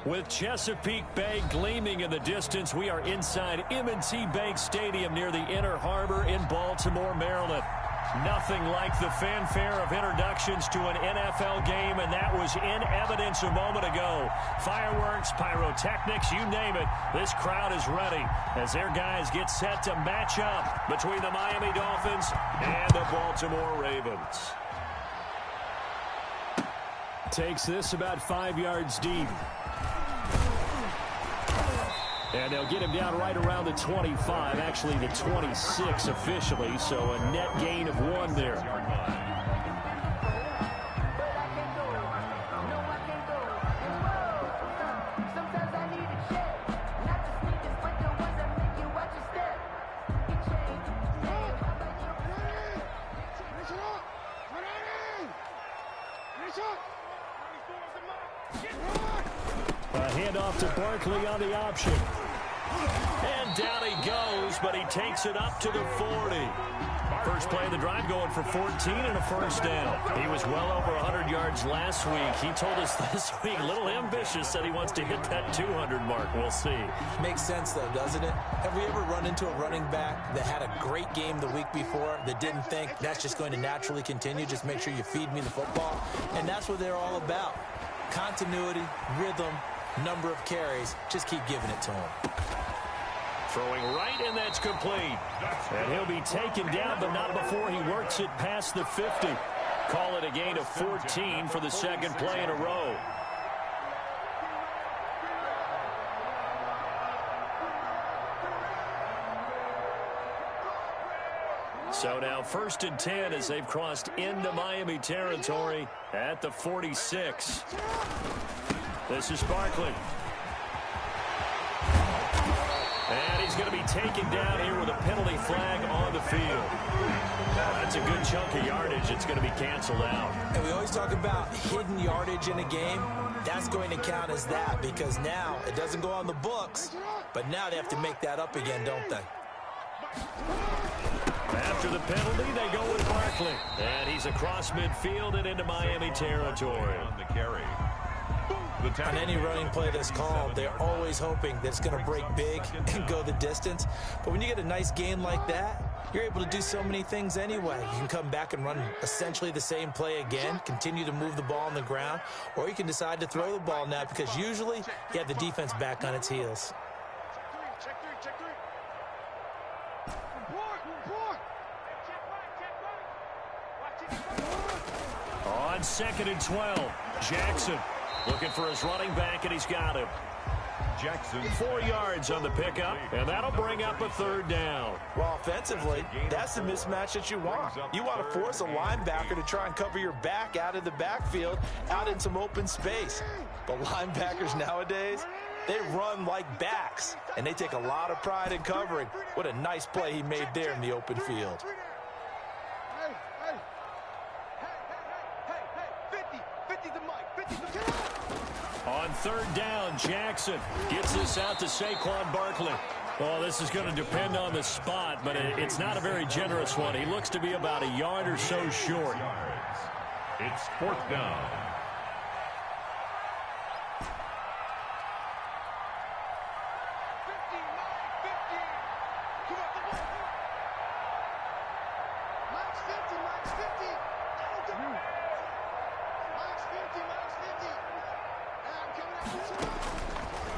With Chesapeake Bay gleaming in the distance, we are inside M&T Bank Stadium near the Inner Harbor in Baltimore, Maryland. Nothing like the fanfare of introductions to an NFL game, and that was in evidence a moment ago. Fireworks, pyrotechnics, you name it. This crowd is ready as their guys get set to match up between the Miami Dolphins and the Baltimore Ravens. Takes this about 5 yards deep. And they'll get him down right around the 25, actually the 26 officially, so a net gain of 1 there. A handoff to Barkley on the option. And down he goes, but he takes it up to the 40. First play of the drive going for 14 and a first down. He was well over 100 yards last week. He told us this week, a little ambitious, said he wants to hit that 200 mark. We'll see. Makes sense, though, doesn't it? Have we ever run into a running back that had a great game the week before that didn't think that's just going to naturally continue? Just make sure you feed me the football. And that's what they're all about. Continuity, rhythm, number of carries. Just keep giving it to him. Throwing right, and that's complete. And he'll be taken down, but not before he works it past the 50. Call it a gain of 14 for the second play in a row. So now 1st and 10 as they've crossed into Miami territory at the 46. This is Barkley. And he's going to be taken down here with a penalty flag on the field. That's a good chunk of yardage. It's going to be canceled out. And we always talk about hidden yardage in a game. That's going to count as that because now it doesn't go on the books, but now they have to make that up again, don't they? After the penalty, they go with Barkley. And he's across midfield and into Miami territory. On the carry. On any running play that's called, they're always hoping that it's going to break big and go the distance. But when you get a nice game like that, you're able to do so many things anyway. You can come back and run essentially the same play again, continue to move the ball on the ground, or you can decide to throw the ball now because usually you have the defense back on its heels. On 2nd and 12, Jackson looking for his running back, and he's got him. Jackson. 4 yards on the pickup, and that'll bring up a 3rd down. Well, offensively, that's the mismatch that you want. You want to force a linebacker to try and cover your back out of the backfield, out in some open space. But linebackers nowadays, they run like backs, and they take a lot of pride in covering. What a nice play he made there in the open field. On 3rd down, Jackson gets this out to Saquon Barkley. Well, this is going to depend on the spot, but it's not a very generous one. He looks to be about a yard or so short. It's 4th down.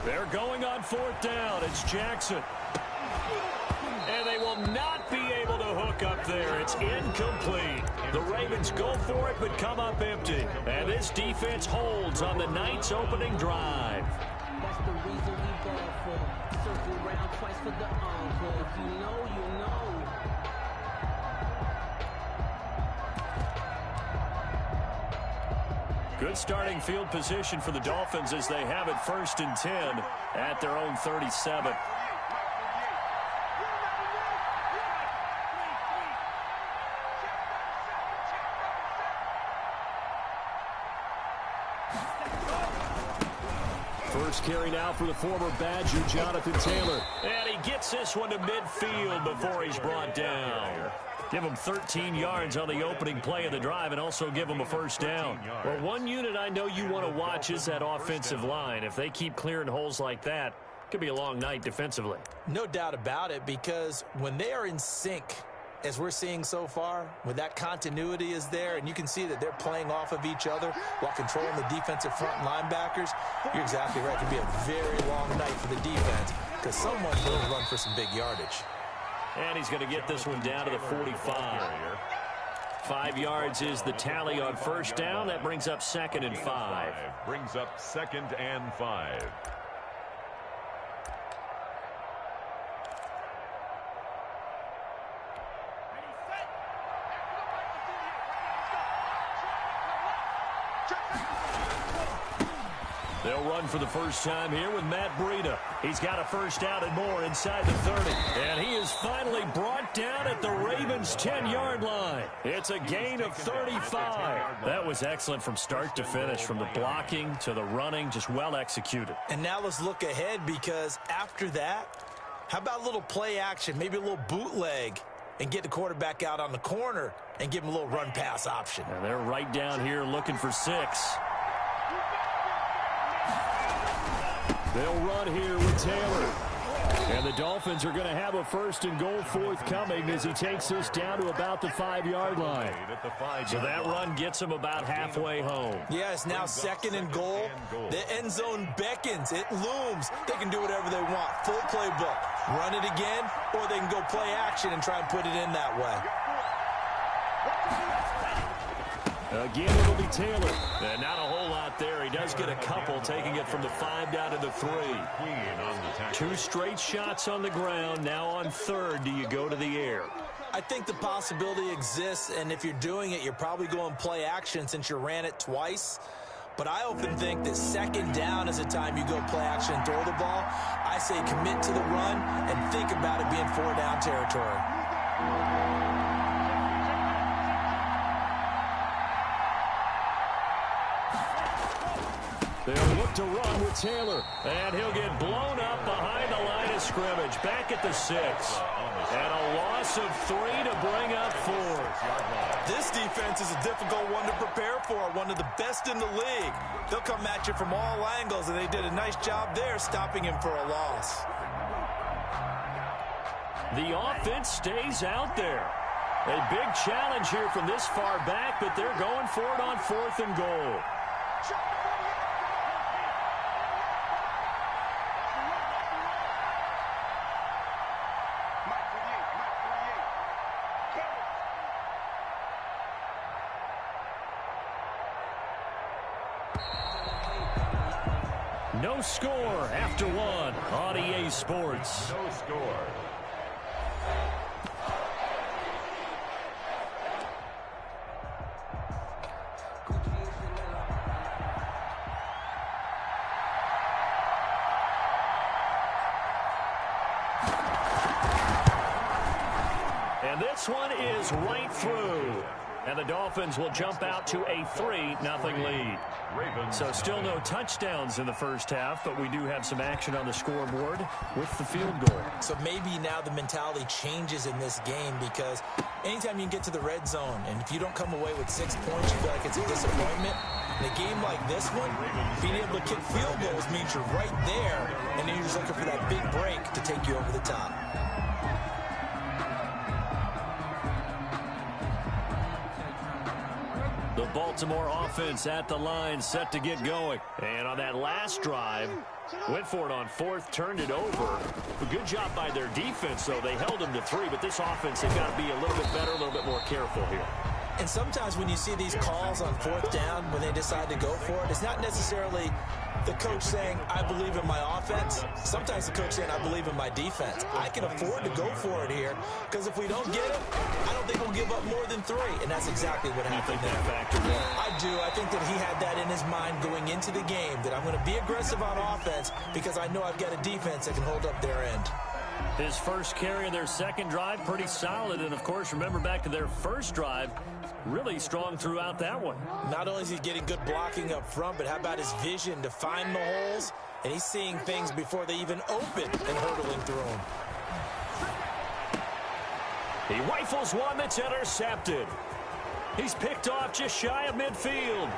They're going on 4th down. It's Jackson. And they will not be able to hook up there. It's incomplete. The Ravens go for it, but come up empty. And this defense holds on the night's opening drive. That's the reason we ball for. Circle around twice for the encore. If you know, you know. Good starting field position for the Dolphins as they have it 1st and 10 at their own 37. First carry now for the former Badger, Jonathan Taylor. And he gets this one to midfield before he's brought down. Give them 13 yards on the opening play of the drive and also give them a first down. Well, one unit I know you want to watch is that offensive line. If they keep clearing holes like that, it could be a long night defensively. No doubt about it, because when they are in sync, as we're seeing so far, when that continuity is there and you can see that they're playing off of each other while controlling the defensive front linebackers, you're exactly right. It could be a very long night for the defense because someone's going to run for some big yardage. And he's going to get this one down to the 45. 5 yards is the tally on first down. That brings up 2nd and 5. Brings up 2nd and 5. They'll run for the first time here with Matt Breida. He's got a first down and more inside the 30. And he is finally brought down at the Ravens' 10-yard line. It's a gain of 35. That was excellent from start to finish, from the blocking to the running, just well executed. And now let's look ahead, because after that, how about a little play action, maybe a little bootleg, and get the quarterback out on the corner and give him a little run-pass option. And they're right down here looking for 6. They'll run here with Taylor. And the Dolphins are going to have a 1st and goal forthcoming as he takes this down to about the 5-yard line. So that run gets him about halfway home. Yeah, it's now 2nd and goal. The end zone beckons. It looms. They can do whatever they want. Full playbook. Run it again, or they can go play action and try and put it in that way. Again, it'll be Taylor. And not a whole lot there. He does get a couple, taking it from the 5 down to the 3. 2 straight shots on the ground. Now on 3rd, do you go to the air? I think the possibility exists, and if you're doing it, you're probably going play action since you ran it twice. But I often think that 2nd down is the time you go play action and throw the ball. I say commit to the run and think about it being 4-down territory. They'll look to run with Taylor. And he'll get blown up behind the line of scrimmage. Back at the 6. And a loss of 3 to bring up 4. This defense is a difficult one to prepare for. One of the best in the league. They'll come at you from all angles, and they did a nice job there stopping him for a loss. The offense stays out there. A big challenge here from this far back, but they're going for it on 4th and goal. No score after 1 on EA Sports. No score. And this one is right through. And the Dolphins will jump out to a 3-0 lead. So still no touchdowns in the first half, but we do have some action on the scoreboard with the field goal. So maybe now the mentality changes in this game, because anytime you can get to the red zone, and if you don't come away with 6 points, you feel like it's a disappointment. In a game like this one, being able to kick field goals means you're right there, and then you're just looking for that big break to take you over the top. The Baltimore offense at the line, set to get going. And on that last drive, went for it on 4th, turned it over. A good job by their defense, though. They held them to 3, but this offense, they've got to be a little bit better, a little bit more careful here. And sometimes when you see these calls on 4th down, when they decide to go for it, it's not necessarily the coach saying, I believe in my offense. Sometimes the coach saying, I believe in my defense. I can afford to go for it here, because if we don't get it, I don't think we'll give up more than 3. And that's exactly what happened there. I do. I think that he had that in his mind going into the game, that I'm going to be aggressive on offense because I know I've got a defense that can hold up their end. His first carry of their second drive, pretty solid. And, of course, remember back to their first drive, really strong throughout that one. Not only is he getting good blocking up front, but how about his vision to find the holes? And he's seeing things before they even open and hurtling through them. He rifles one that's intercepted. He's picked off just shy of midfield.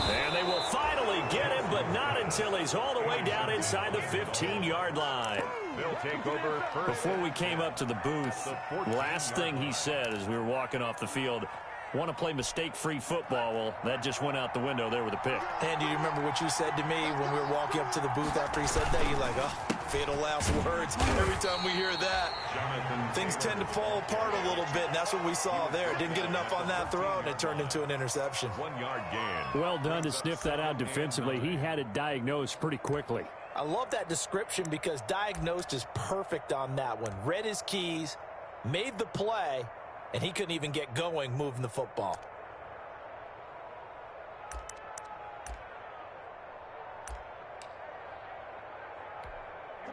And they will finally get him, but not until he's all the way down inside the 15-yard line. They'll take over first. Before we came up to the booth, last thing he said as we were walking off the field, want to play mistake-free football. Well, that just went out the window there with a pick. Andy, you remember what you said to me when we were walking up to the booth after he said that? You're like, oh, fatal last words. Every time we hear that, things tend to fall apart a little bit, and that's what we saw there. Didn't get enough on that throw, and it turned into an interception. 1 yard gain. Well done to sniff that out defensively. He had it diagnosed pretty quickly. I love that description because diagnosed is perfect on that one. Read his keys, made the play, and he couldn't even get going moving the football.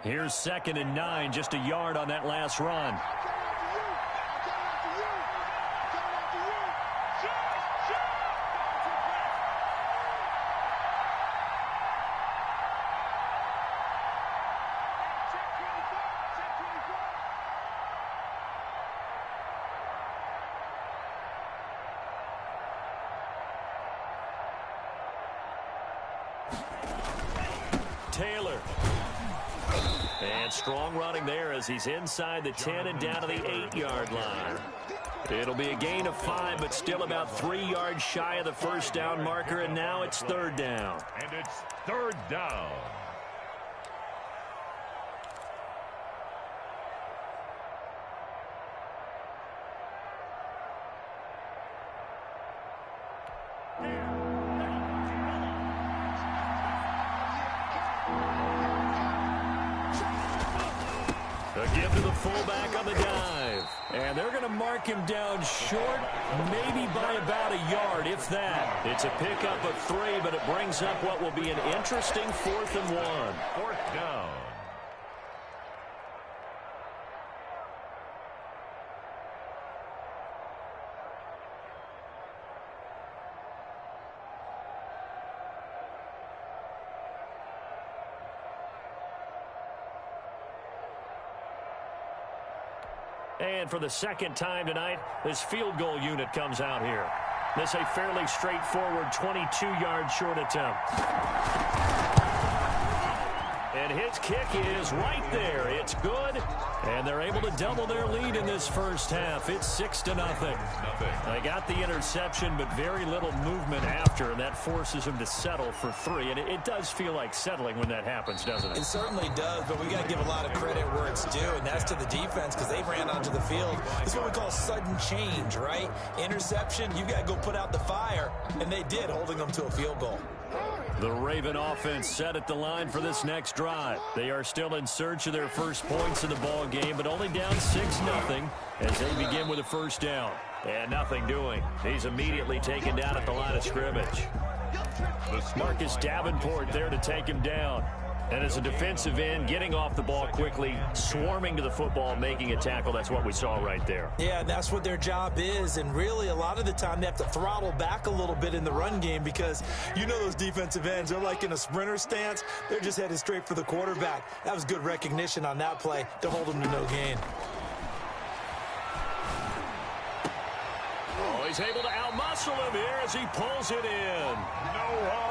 Here's 2nd and 9, just a yard on that last run. Taylor. And strong running there as he's inside the 10 and down to the 8-yard line. It'll be a gain of 5, but still about 3 yards shy of the first down marker, and now it's 3rd down. And it's 3rd down. A give to the fullback on the dive. And they're going to mark him down short, maybe by about a yard, if that. It's a pickup of 3, but it brings up what will be an interesting 4th and 1. 4th down. And for the 2nd time tonight, this field goal unit comes out here. This a fairly straightforward 22-yard short attempt. And his kick is right there. It's good. And they're able to double their lead in this first half. It's 6-0. They got the interception, but very little movement after, and that forces them to settle for 3. And it does feel like settling when that happens, doesn't it? It certainly does, but we got to give a lot of credit where it's due, and that's to the defense because they ran onto the field. It's what we call sudden change, right? Interception, you got to go put out the fire, and they did, holding them to a field goal. The Raven offense set at the line for this next drive. They are still in search of their first points in the ball game, but only down 6-0 as they begin with a first down. And nothing doing. He's immediately taken down at the line of scrimmage. Marcus Davenport there to take him down. And as a defensive end, getting off the ball quickly, swarming to the football, making a tackle, that's what we saw right there. Yeah, that's what their job is, and really a lot of the time they have to throttle back a little bit in the run game because you know those defensive ends, they're like in a sprinter stance. They're just headed straight for the quarterback. That was good recognition on that play to hold them to no gain. Oh, he's able to outmuscle him here as he pulls it in.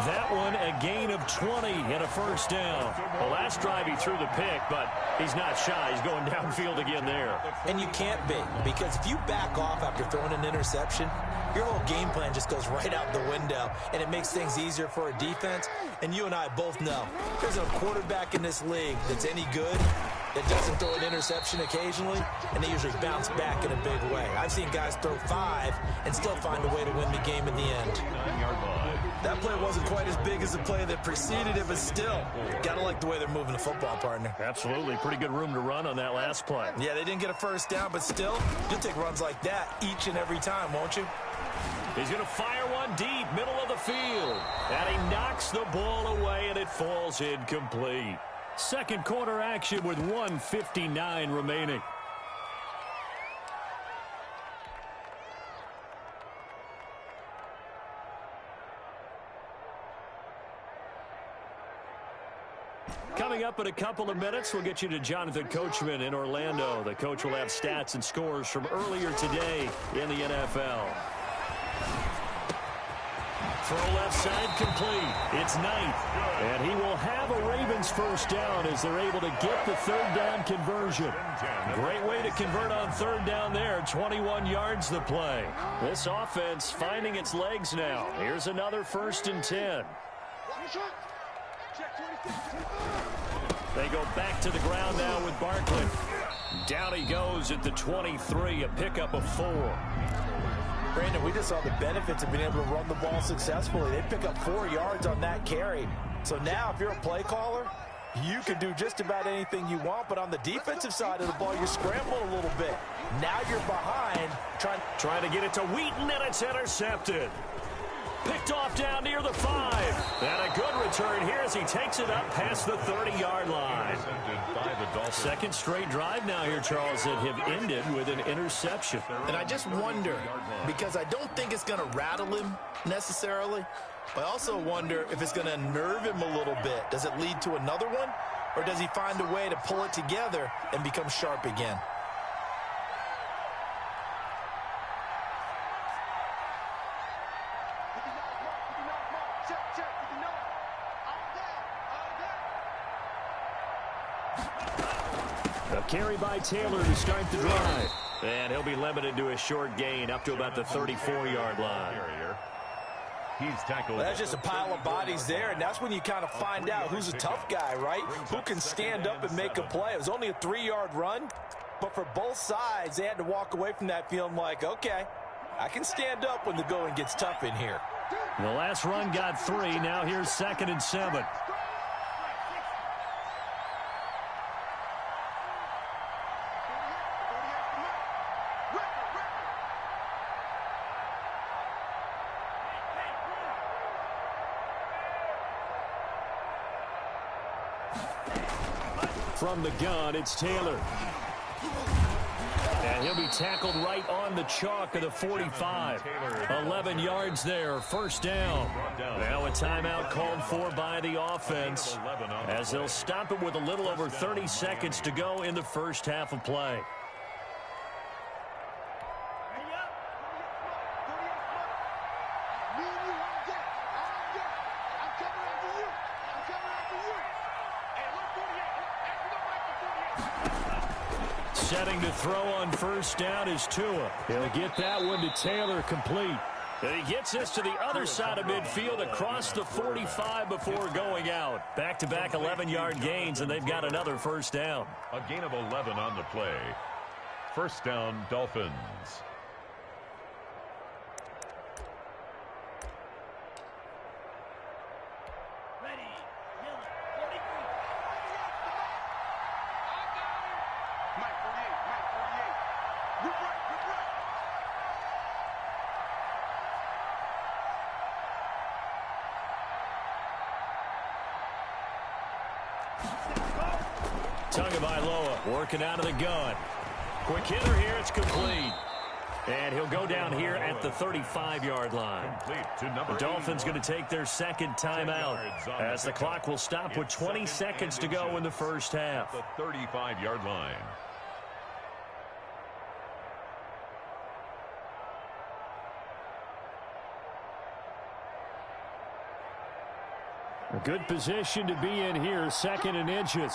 That one a gain of 20 and a first down. The last drive he threw the pick, but he's not shy. He's going downfield again there. And you can't be, because if you back off after throwing an interception, your whole game plan just goes right out the window, and it makes things easier for a defense. And you and I both know there's a quarterback in this league that's any good that doesn't throw an interception occasionally, and they usually bounce back in a big way. I've seen guys throw 5 and still find a way to win the game in the end. 9-yard line. That play wasn't quite as big as the play that preceded it, but still, gotta like the way they're moving the football, partner. Absolutely. Pretty good room to run on that last play. Yeah, they didn't get a first down, but still, you'll take runs like that each and every time, won't you? He's going to fire one deep, middle of the field. And he knocks the ball away, and it falls incomplete. Second quarter action with 1:59 remaining. Coming up in a couple of minutes, we'll get you to Jonathan Coachman in Orlando. The coach will have stats and scores from earlier today in the NFL. Throw left side complete. It's Knight. And he will have a Ravens first down as they're able to get the third down conversion. Great way to convert on third down there. 21 yards the play. This offense finding its legs now. Here's another 1st and 10. They go back to the ground now with Barkley. Down he goes at the 23, a pickup of 4. Brandon, we just saw the benefits of being able to run the ball successfully. They pick up 4 yards on that carry. So now if you're a play caller, you can do just about anything you want. But on the defensive side of the ball, you're scrambling a little bit. Now you're behind. Trying to get it to Wheaton, and it's intercepted. Picked off down near the 5. And a good return here as he takes it up past the 30-yard line. Second straight drive now here, Charles, that have ended with an interception. And I just wonder, because I don't think it's going to rattle him necessarily, but I also wonder if it's going to nerve him a little bit. Does it lead to another one, or does he find a way to pull it together and become sharp again? A carry by Taylor to start the drive. And he'll be limited to a short gain up to about the 34-yard line. He's tackled. That's just a pile of bodies there, and that's when you kind of find out who's a tough guy, right? Who can stand up and make a play. It was only a 3-yard run, but for both sides, they had to walk away from that feeling like, okay, I can stand up when the going gets tough in here. The last run got 3. Now here's 2nd and 7. From the gun, it's Taylor. And he'll be tackled right on the chalk of the 45. 11 yards there, first down. Now a timeout called for by the offense as they'll stop it with a little over 30 seconds to go in the first half of play. Setting to throw on first down is Tua. He'll get that one to Taylor complete. And he gets this to the other side of midfield across the 45 before going out. Back-to-back 11-yard gains, and they've got another first down. A gain of 11 on the play. First down, Dolphins. Tagovailoa working out of the gun. Quick hitter here, it's complete. And he'll go down here at the 35-yard line. The Dolphins going to take their second timeout as the clock will stop with 20 seconds to go in the first half. The 35-yard line. A good position to be in here, 2nd and inches.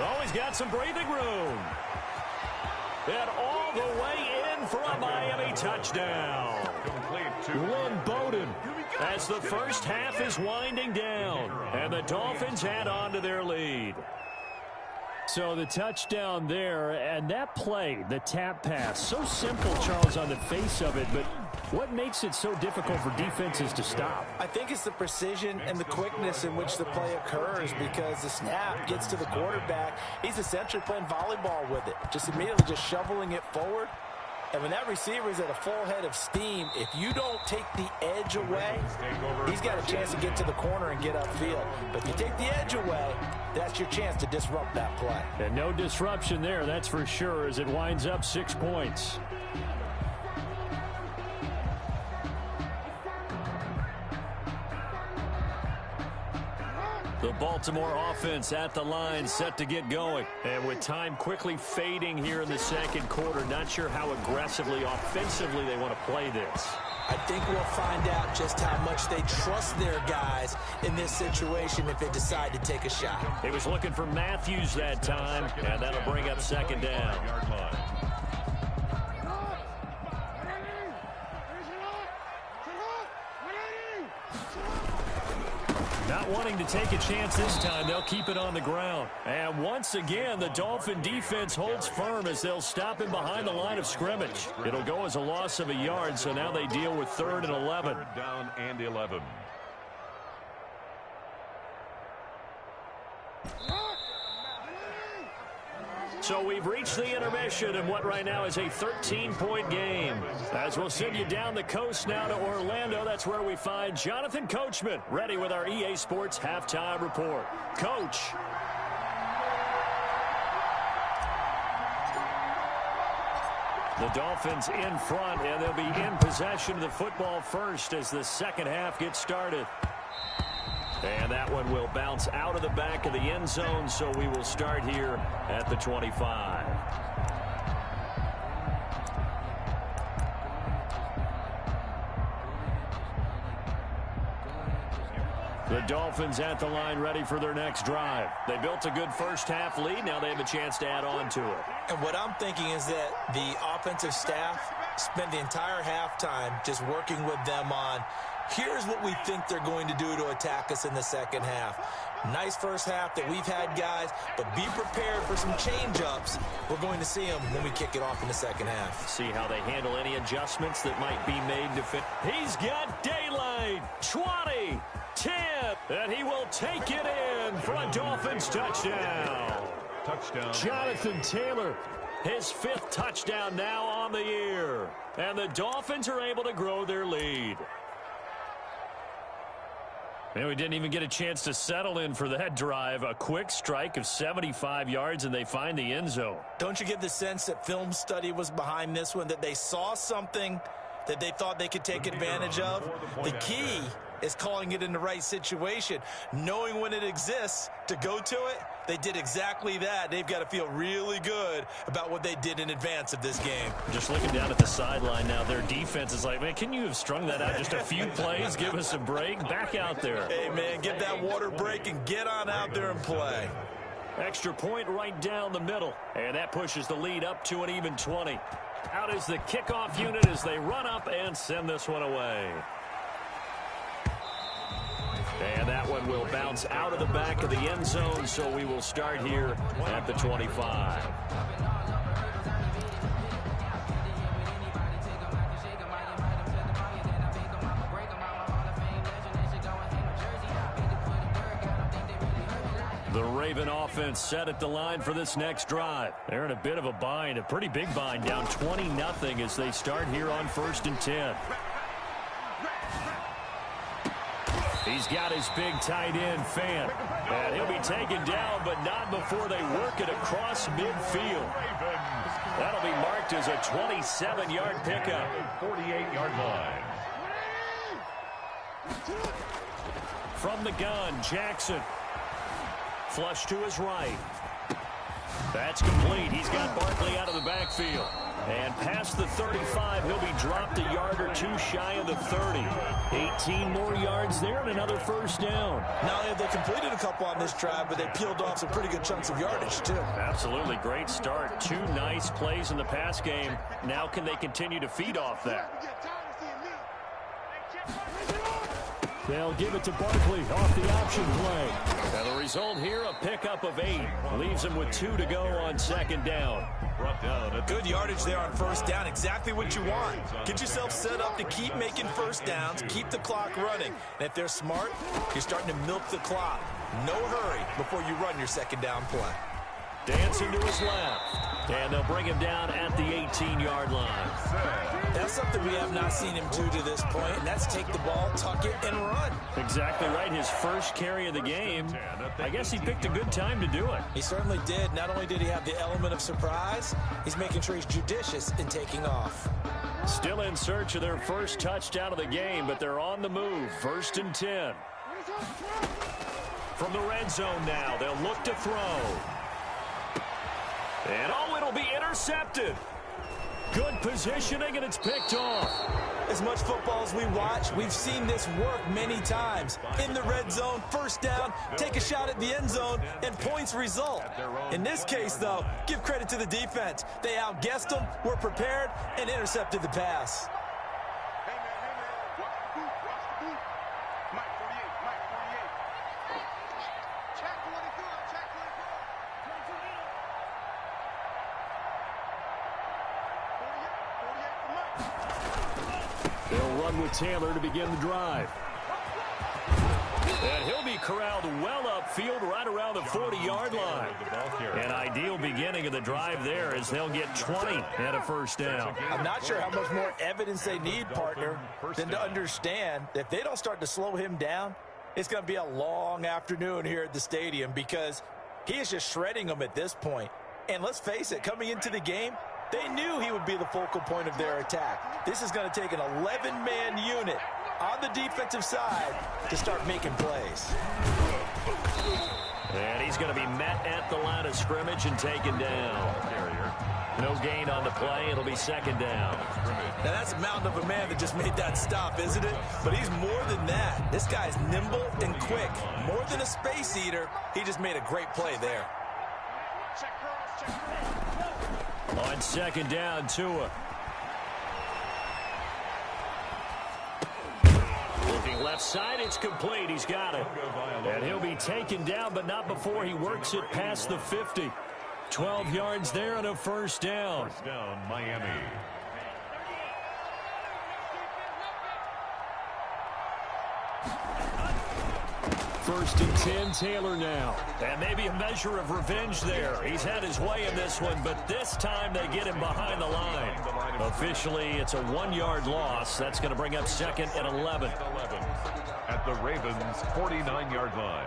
Oh, he's got some breathing room. And all the way in for a Miami touchdown. Lynn Bowden as the first half is winding down. And the Dolphins add on to their lead. So the touchdown there, and that play, the tap pass, so simple, Charles, on the face of it, but what makes it so difficult for defenses to stop? I think it's the precision and the quickness in which the play occurs, because the snap gets to the quarterback. He's essentially playing volleyball with it, just immediately just shoveling it forward. And when that receiver is at a full head of steam, if you don't take the edge away, he's got a chance to get to the corner and get upfield. But if you take the edge away, that's your chance to disrupt that play. And no disruption there, that's for sure, as it winds up 6 points. The Baltimore offense at the line, set to get going. And with time quickly fading here in the second quarter, not sure how aggressively, offensively they want to play this. I think we'll find out just how much they trust their guys in this situation if they decide to take a shot. He was looking for Matthews that time, and that'll bring up second down. Not wanting to take a chance this time, they'll keep it on the ground. And once again, the Dolphin defense holds firm as they'll stop him behind the line of scrimmage. It'll go as a loss of a yard, so now they deal with 3rd and 11. Third down and 11. So we've reached the intermission in what right now is a 13-point game. As we'll send you down the coast now to Orlando, that's where we find Jonathan Coachman, ready with our EA Sports Halftime Report. Coach. The Dolphins in front, and they'll be in possession of the football first as the second half gets started. And that one will bounce out of the back of the end zone, so we will start here at the 25. The Dolphins at the line ready for their next drive. They built a good first half lead. Now they have a chance to add on to it. And what I'm thinking is that the offensive staff spent the entire halftime just working with them on, here's what we think they're going to do to attack us in the second half. Nice first half that we've had, guys, but be prepared for some change-ups. We're going to see them when we kick it off in the second half. See how they handle any adjustments that might be made to fit. He's got daylight. 20, 10, and he will take it in for a Dolphins touchdown. Touchdown. Jonathan Taylor, his 5th touchdown now on the year. And the Dolphins are able to grow their lead. And we didn't even get a chance to settle in for that drive. A quick strike of 75 yards, and they find the end zone. Don't you get the sense that film study was behind this one, that they saw something that they thought they could take advantage of? The key is calling it in the right situation, knowing when it exists to go to it. They did exactly that. They've got to feel really good about what they did in advance of this game. Just looking down at the sideline now, their defense is like, man, can you have strung that out just a few plays? Give us a break. Back out there. Hey, man, get that water break and get on out there and play. Extra point right down the middle. And that pushes the lead up to an even 20. Out is the kickoff unit as they run up and send this one away. And that one will bounce out of the back of the end zone, so we will start here at the 25. The Raven offense set at the line for this next drive. They're in a bit of a bind, a pretty big bind, down 20-0 as they start here on 1st and 10. He's got his big tight end, Fan. And he'll be taken down, but not before they work it across midfield. That'll be marked as a 27-yard pickup. 48-yard line. From the gun, Jackson. Flush to his right. That's complete. He's got Barkley out of the backfield. And past the 35, he'll be dropped a yard or two shy of the 30. 18 more yards there and another first down. Not only have they completed a couple on this drive, but they peeled off some pretty good chunks of yardage, too. Absolutely. Great start. 2 nice plays in the pass game. Now can they continue to feed off that? They'll give it to Barkley off the option play. And the result here, a pickup of 8. Leaves them with 2 to go on second down. Good yardage there on first down. Exactly what you want. Get yourself set up to keep making first downs, keep the clock running. And if they're smart, you're starting to milk the clock. No hurry before you run your second down play. Dancing to his left. And they'll bring him down at the 18-yard line. That's something we have not seen him do to this point, and that's take the ball, tuck it, and run. Exactly right. His first carry of the game. I guess he picked a good time to do it. He certainly did. Not only did he have the element of surprise, he's making sure he's judicious in taking off. Still in search of their first touchdown of the game, but they're on the move. 1st and 10. From the red zone now, they'll look to throw. And, it'll be intercepted. Good positioning, and it's picked off. As much football as we watch, we've seen this work many times. In the red zone, first down, take a shot at the end zone, and points result. In this case, though, give credit to the defense. They outguessed them, were prepared, and intercepted the pass. They'll run with Taylor to begin the drive. And he'll be corralled well upfield right around the 40-yard line. An ideal beginning of the drive there as they'll get 20 and a first down. I'm not sure how much more evidence they need, partner, than to understand that if they don't start to slow him down, it's going to be a long afternoon here at the stadium because he is just shredding them at this point. And let's face it, coming into the game, they knew he would be the focal point of their attack. This is going to take an 11-man unit on the defensive side to start making plays. And he's going to be met at the line of scrimmage and taken down. No gain on the play. It'll be second down. Now, that's a mountain of a man that just made that stop, isn't it? But he's more than that. This guy's nimble and quick. More than a space eater, he just made a great play there. On second down, Tua. Looking left side, it's complete. He's got it. And he'll be taken down, but not before he works it past the 50. 12 yards there and a first down. First down, Miami. First and 10, Taylor now. And maybe a measure of revenge there. He's had his way in this one, but this time they get him behind the line. Officially, it's a 1-yard loss. That's going to bring up second and 11. At the Ravens' 49-yard line.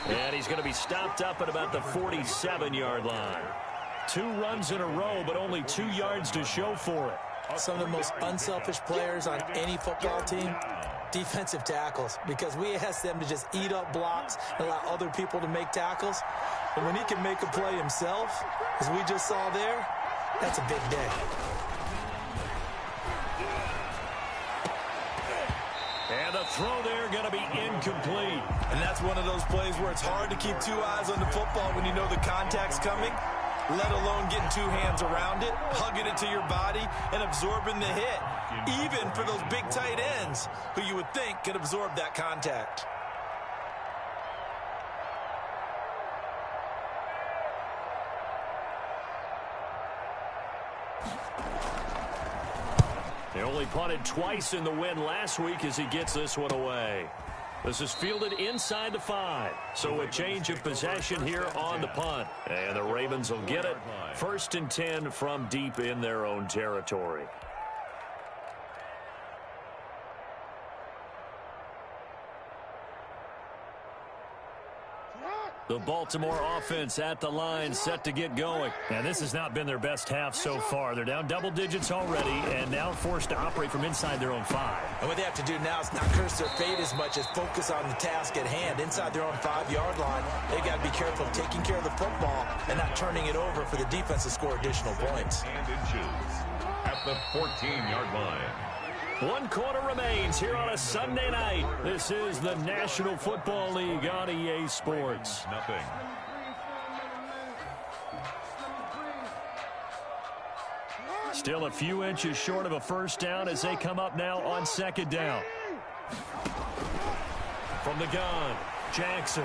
And he's going to be stopped up at about the 47-yard line. 2 runs in a row, but only 2 yards to show for it. Some of the most unselfish players on any football team, defensive tackles, because we ask them to just eat up blocks and allow other people to make tackles. And when he can make a play himself, as we just saw there, that's a big day. And the throw there going to be incomplete. And that's one of those plays where it's hard to keep 2 eyes on the football when you know the contact's coming, let alone getting 2 hands around it, hugging it to your body, and absorbing the hit, even for those big tight ends who you would think could absorb that contact. They only punted twice in the win last week as he gets this one away. This is fielded inside the 5. So a change of possession here on the punt. And the Ravens will get it. First and 10 from deep in their own territory. The Baltimore offense at the line, set to get going. And this has not been their best half so far. They're down double digits already and now forced to operate from inside their own 5. And what they have to do now is not curse their fate as much as focus on the task at hand. Inside their own 5-yard line, they got to be careful of taking care of the football and not turning it over for the defense to score additional points. And inches at the 14-yard line. 1 quarter remains here on a Sunday night. This is the National Football League on EA Sports. Nothing. Still a few inches short of a first down as they come up now on second down. From the gun, Jackson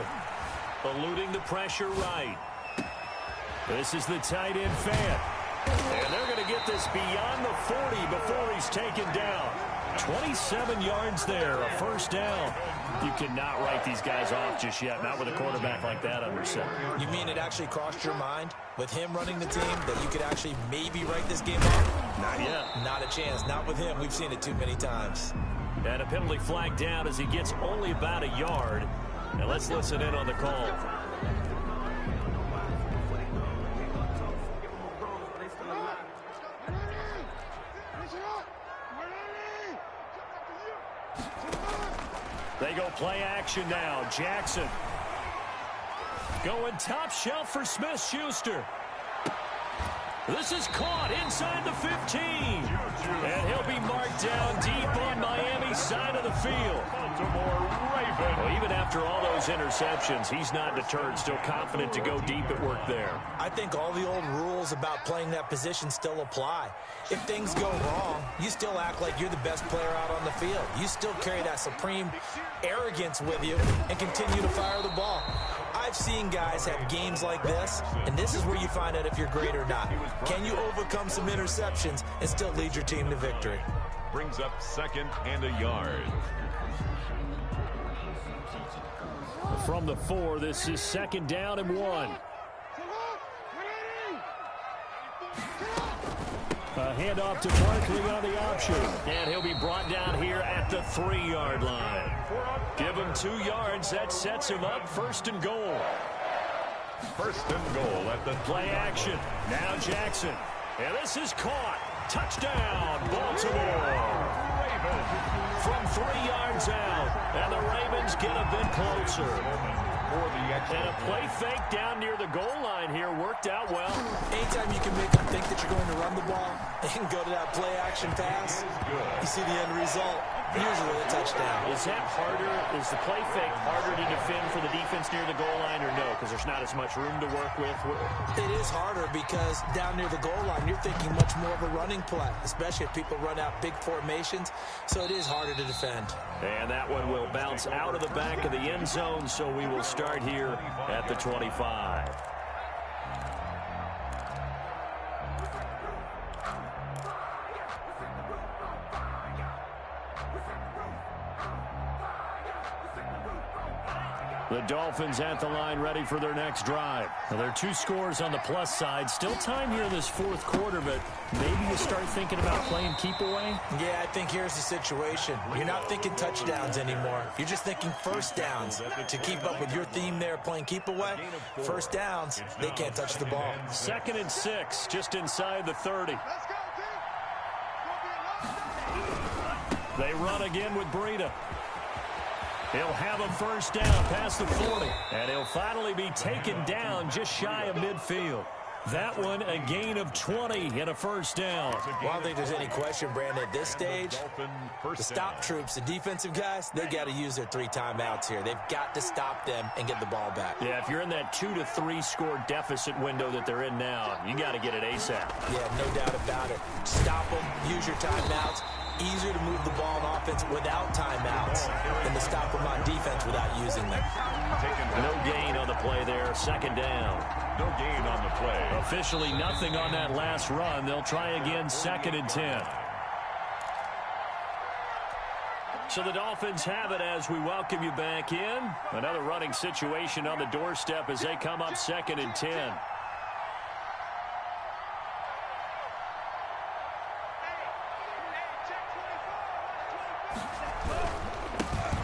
eluding the pressure right. This is the tight end Fant. And they're going to get this beyond the 40 before he's taken down. 27 yards there, a first down. You cannot write these guys off just yet, not with a quarterback like that under center. You mean it actually crossed your mind with him running the team that you could actually maybe write this game off? Not yet. Not a chance. Not with him. We've seen it too many times. And a penalty flag down as he gets only about a yard. And let's listen in on the call. They go play action now. Jackson going top shelf for Smith-Schuster. This is caught inside the 15. And he'll be marked down deep on Miami's side of the field. Well, even after all those interceptions, he's not deterred, still confident to go deep at work there. I think all the old rules about playing that position still apply. If things go wrong, you still act like you're the best player out on the field. You still carry that supreme arrogance with you and continue to fire the ball. I've seen guys have games like this, and this is where you find out if you're great or not. Can you overcome some interceptions and still lead your team to victory? Brings up 2nd and a yard. From the 4, this is 2nd down and 1. A handoff to Barkley on the option. And he'll be brought down here at the 3-yard line. Give him 2 yards. That sets him up 1st and goal. 1st and goal at the play action. Now Jackson. And this is caught. Touchdown, Baltimore. From 3 yards out. And the Ravens get a bit closer. And a play fake down near the goal line here worked out well. Anytime you can make them think that you're going to run the ball and go to that play action pass, you see the end result, usually a touchdown. Is that harder? Is the play fake harder to defend for the defense near the goal line or no? Because there's not as much room to work with? It is harder because down near the goal line, you're thinking much more of a running play, especially if people run out big formations. So it is harder to defend. And that one will bounce out of the back of the end zone, so we will start here at the 25. The Dolphins at the line ready for their next drive. Now, there are 2 scores on the plus side. Still time here in this 4th quarter, but maybe you start thinking about playing keep away? Yeah, I think here's the situation. You're not thinking touchdowns anymore. You're just thinking first downs. To keep up with your theme there, playing keep away, first downs, they can't touch the ball. 2nd and 6, just inside the 30. They run again with Breida. He'll have a first down past the 40. And he'll finally be taken down just shy of midfield. That one, a gain of 20 and a first down. Well, I don't think there's any question, Brandon, at this stage, the stop troops, the defensive guys, they got to use their 3 timeouts here. They've got to stop them and get the ball back. Yeah, if you're in that 2 to 3 score deficit window that they're in now, you got to get it ASAP. Yeah, no doubt about it. Stop them, use your timeouts. Easier to move the ball on offense without timeouts than to stop them on defense without using them. No gain on the play there. 2nd down. No gain on the play. Officially nothing on that last run. They'll try again 2nd and 10. So the Dolphins have it as we welcome you back in. Another running situation on the doorstep as they come up 2nd and 10.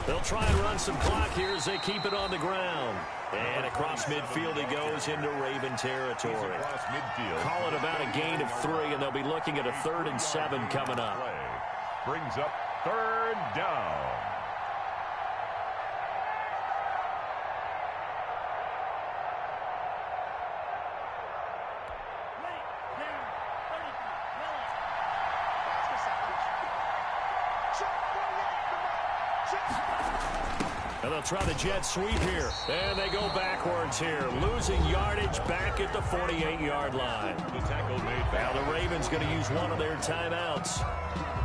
They'll try and run some clock here as they keep it on the ground. And across midfield he goes into Raven territory. Call it about a gain of 3, and they'll be looking at a 3rd and 7 coming up. Brings up 3rd down. And they'll try the jet sweep here. And they go backwards here. Losing yardage back at the 48-yard line. Now the Ravens going to use one of their timeouts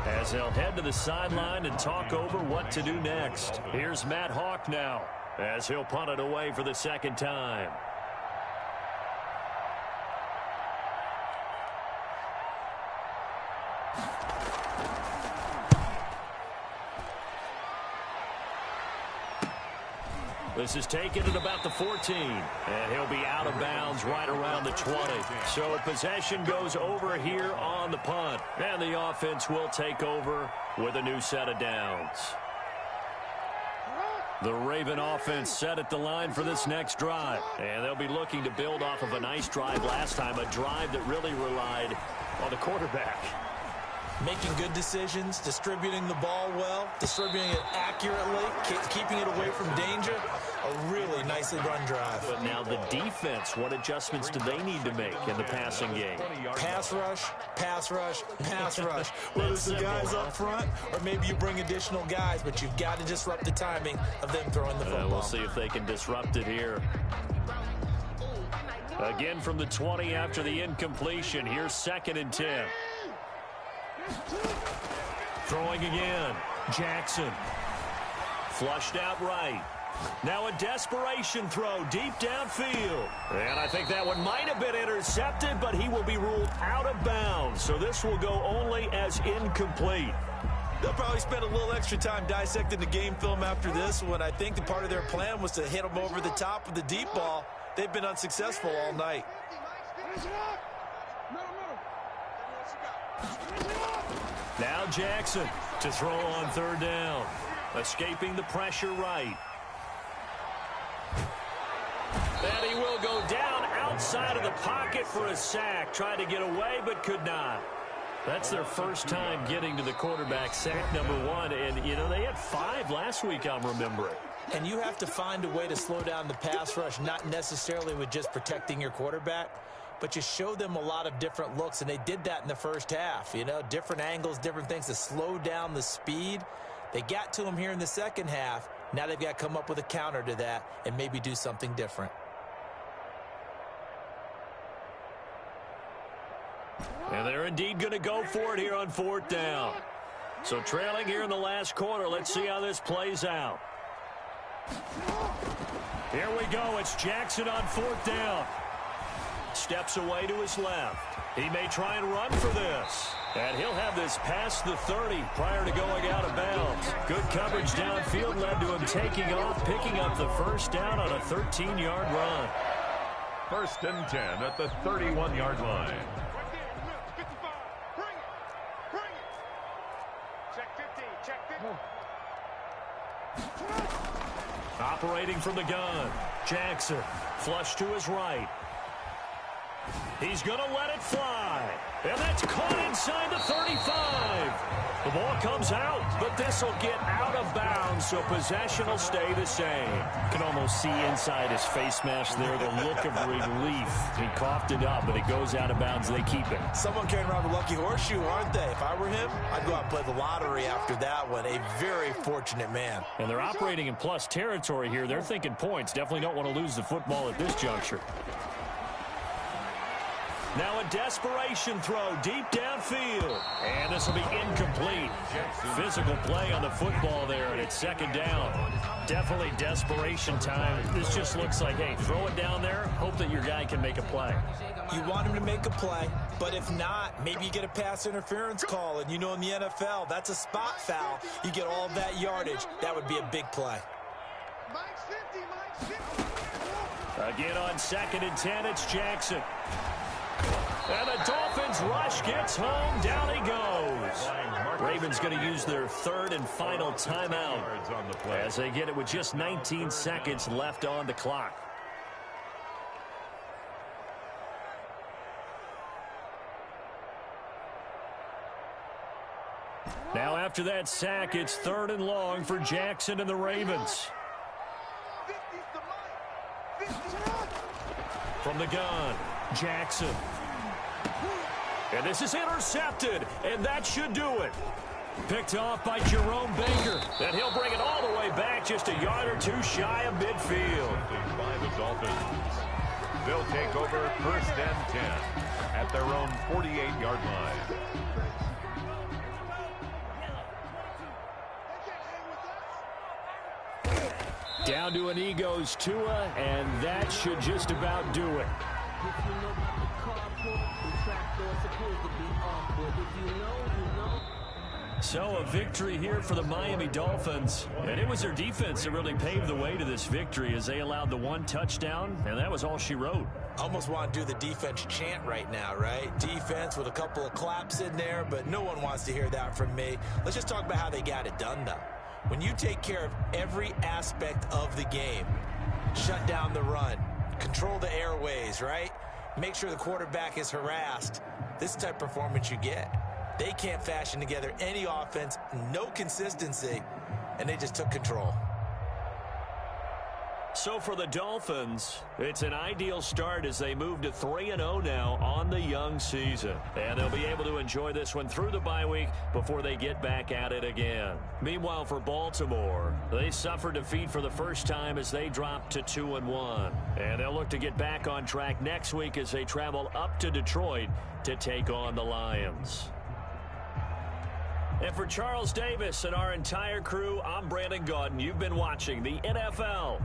as they'll head to the sideline and talk over what to do next. Here's Matt Hawk now as he'll punt it away for the 2nd time. This is taken at about the 14, and he'll be out of bounds right around the 20. So possession goes over here on the punt, and the offense will take over with a new set of downs. The Raven offense set at the line for this next drive, and they'll be looking to build off of a nice drive last time, a drive that really relied on the quarterback. Making good decisions, distributing the ball well, distributing it accurately, keeping it away from danger. A really nicely run drive. But now the defense, what adjustments do they need to make in the passing game? Pass rush, pass rush, pass rush. Whether it's the guys up front or maybe you bring additional guys, but you've got to disrupt the timing of them throwing the football. We'll see if they can disrupt it here. Again from the 20 after the incompletion. Here's 2nd and 10. Throwing again. Jackson. Flushed out right. Now a desperation throw deep downfield. And I think that one might have been intercepted, but he will be ruled out of bounds. So this will go only as incomplete. They'll probably spend a little extra time dissecting the game film after this one. I think the part of their plan was to hit him over the top with the deep ball. They've been unsuccessful all night. Now Jackson to throw on 3rd down. Escaping the pressure right. And he will go down outside of the pocket for a sack. Tried to get away but could not. That's their first time getting to the quarterback, sack number 1. And, you know, they had 5 last week, I'm remembering. And you have to find a way to slow down the pass rush, not necessarily with just protecting your quarterback, but you show them a lot of different looks, and they did that in the first half. You know, different angles, different things to slow down the speed. They got to him here in the second half. Now they've got to come up with a counter to that and maybe do something different. And they're indeed going to go for it here on 4th down. So trailing here in the last quarter. Let's see how this plays out. Here we go. It's Jackson on 4th down. Steps away to his left. He may try and run for this. And he'll have this past the 30 prior to going out of bounds. Good coverage downfield led to him taking off, picking up the 1st down on a 13-yard run. 1st and 10 at the 31-yard line. Operating from the gun. Jackson, flush to his right. He's going to let it fly. And that's caught inside the 35. The ball comes out, but this will get out of bounds, so possession will stay the same. You can almost see inside his face mask there the look of relief. He coughed it up, but it goes out of bounds. They keep it. Someone carrying around a lucky horseshoe, aren't they? If I were him, I'd go out and play the lottery after that one. A very fortunate man. And they're operating in plus territory here. They're thinking points. Definitely don't want to lose the football at this juncture. Now a desperation throw deep downfield. And this will be incomplete. Physical play on the football there, and it's 2nd down. Definitely desperation time. This just looks like, hey, throw it down there, hope that your guy can make a play. You want him to make a play, but if not, maybe you get a pass interference call. And you know in the NFL, that's a spot foul. You get all of that yardage. That would be a big play. Again on 2nd and 10, it's Jackson. And the Dolphins rush gets home. Down he goes. Ravens going to use their 3rd and final timeout as they get it with just 19 seconds left on the clock. Now after that sack, it's 3rd and long for Jackson and the Ravens. From the gun, Jackson. And this is intercepted, and that should do it. Picked off by Jerome Baker. And he'll bring it all the way back just a yard or 2 shy of midfield. By the Dolphins. They'll take over 1st and 10 at their own 48-yard line. Down to an knee goes Tua, and that should just about do it. So a victory here for the Miami Dolphins. And it was their defense that really paved the way to this victory as they allowed the 1 touchdown, and that was all she wrote. Almost want to do the defense chant right now, right? Defense with a couple of claps in there, but no one wants to hear that from me. Let's just talk about how they got it done, though. When you take care of every aspect of the game, shut down the run, control the airways, right? Make sure the quarterback is harassed. This type of performance you get. They can't fashion together any offense, no consistency, and they just took control. So for the Dolphins, it's an ideal start as they move to 3-0 now on the young season. And they'll be able to enjoy this one through the bye week before they get back at it again. Meanwhile, for Baltimore, they suffered defeat for the first time as they dropped to 2-1. And they'll look to get back on track next week as they travel up to Detroit to take on the Lions. And for Charles Davis and our entire crew, I'm Brandon Gaudin. You've been watching the NFL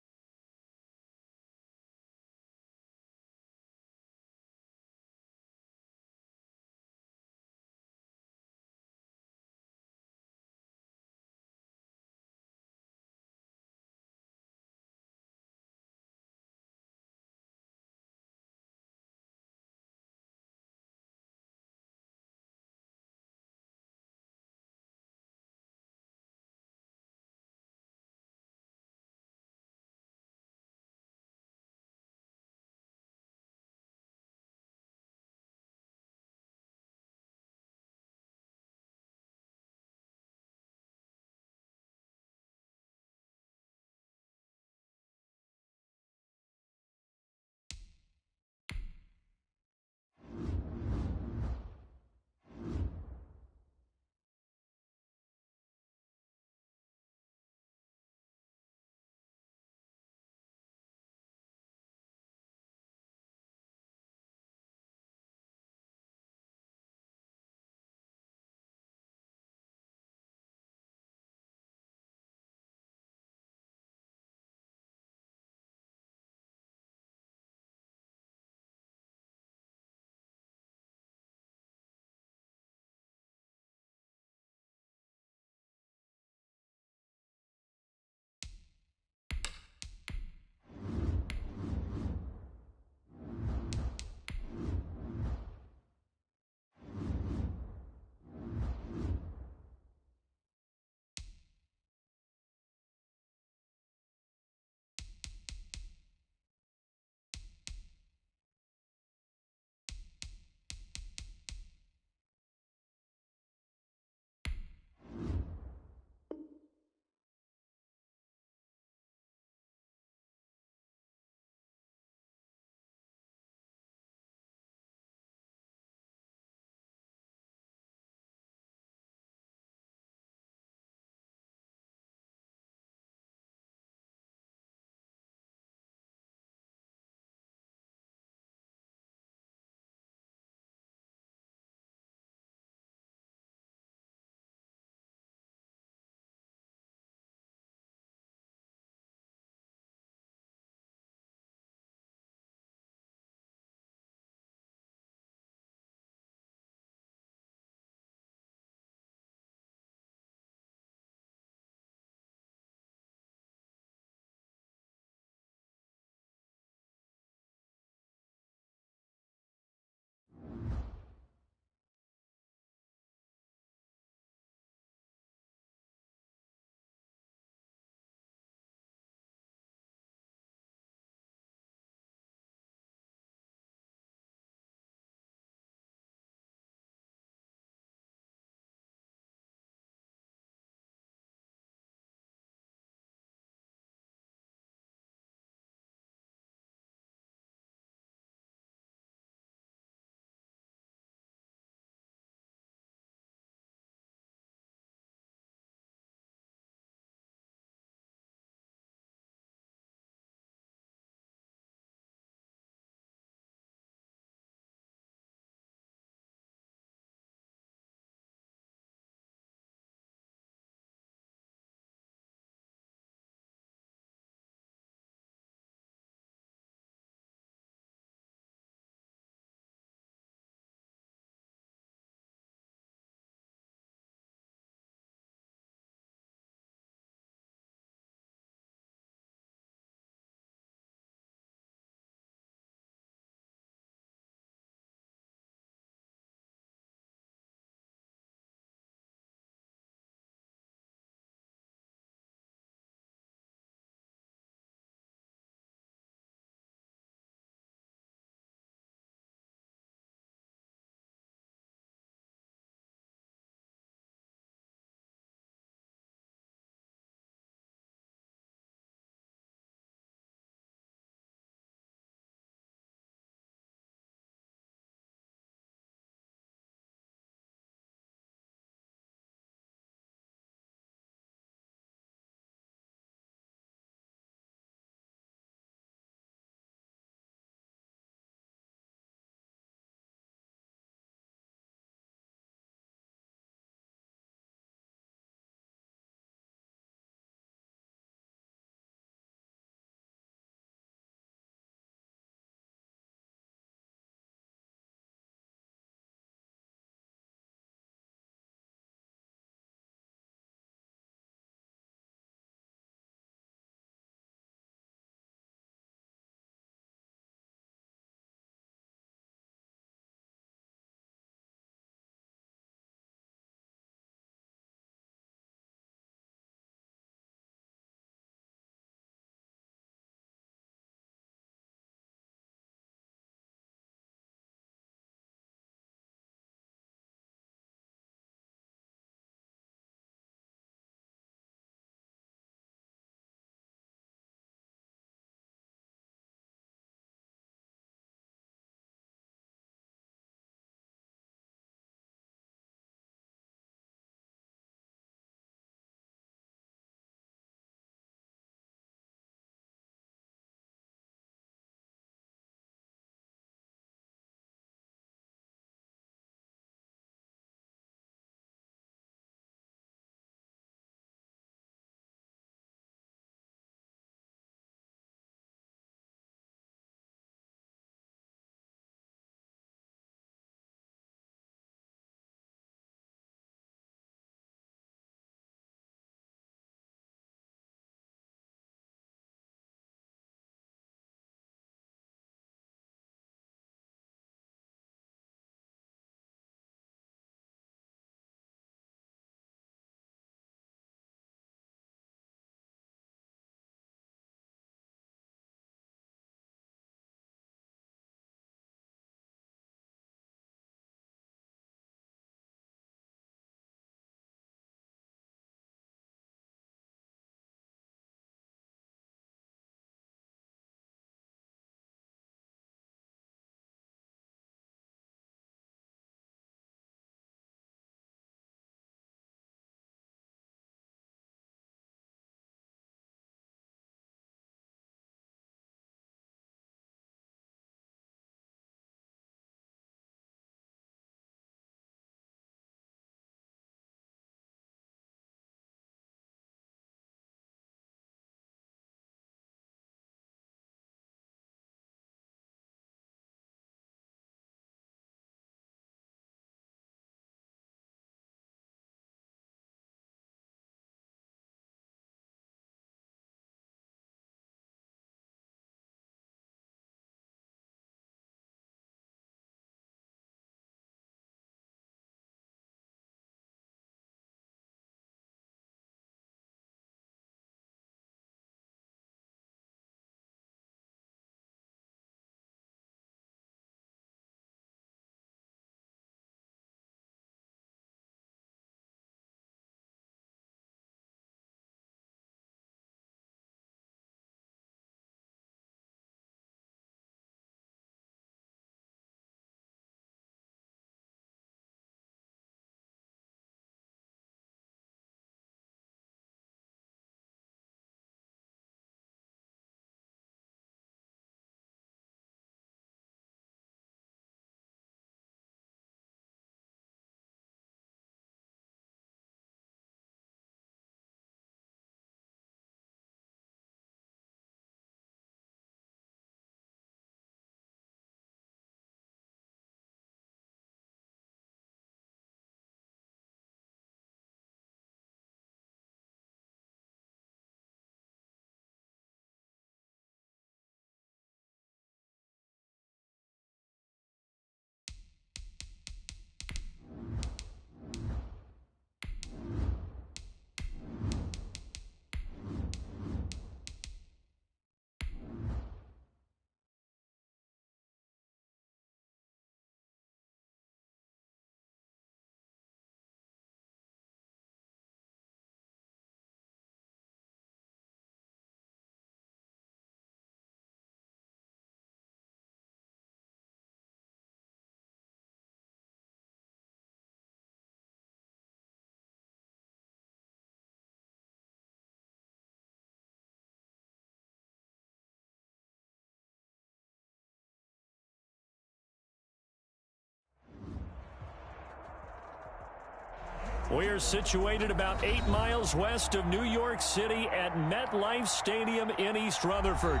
We are situated about 8 miles west of New York City at MetLife Stadium in East Rutherford.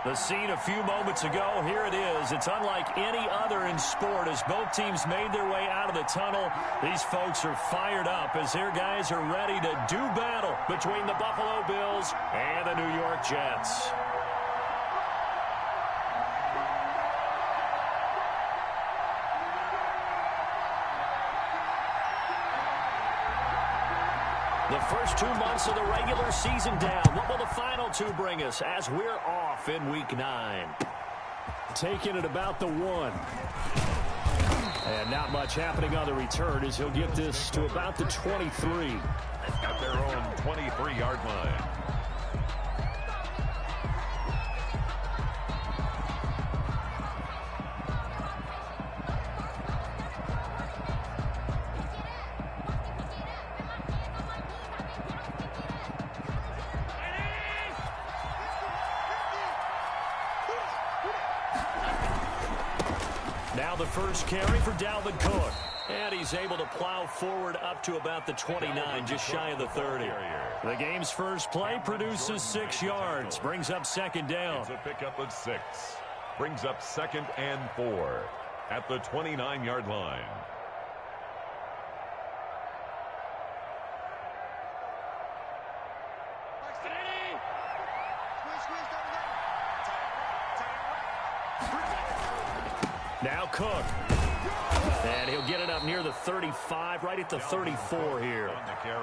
The scene a few moments ago, here it is. It's unlike any other in sport as both teams made their way out of the tunnel. These folks are fired up as their guys are ready to do battle between the Buffalo Bills and the New York Jets. The first 2 months of the regular season down. What will the final 2 bring us as we're off in Week 9? Taking it about the 1. And not much happening on the return as he'll get this to about the 23. At their own 23-yard line. Now the first carry for Dalvin Cook. And he's able to plow forward up to about the 29, just shy of the 30. The game's first play produces 6 yards. Brings up second down. It's a pickup of 6. Brings up 2nd and 4 at the 29-yard line. Now Cook. And he'll get it up near the 35, right at the 34 here.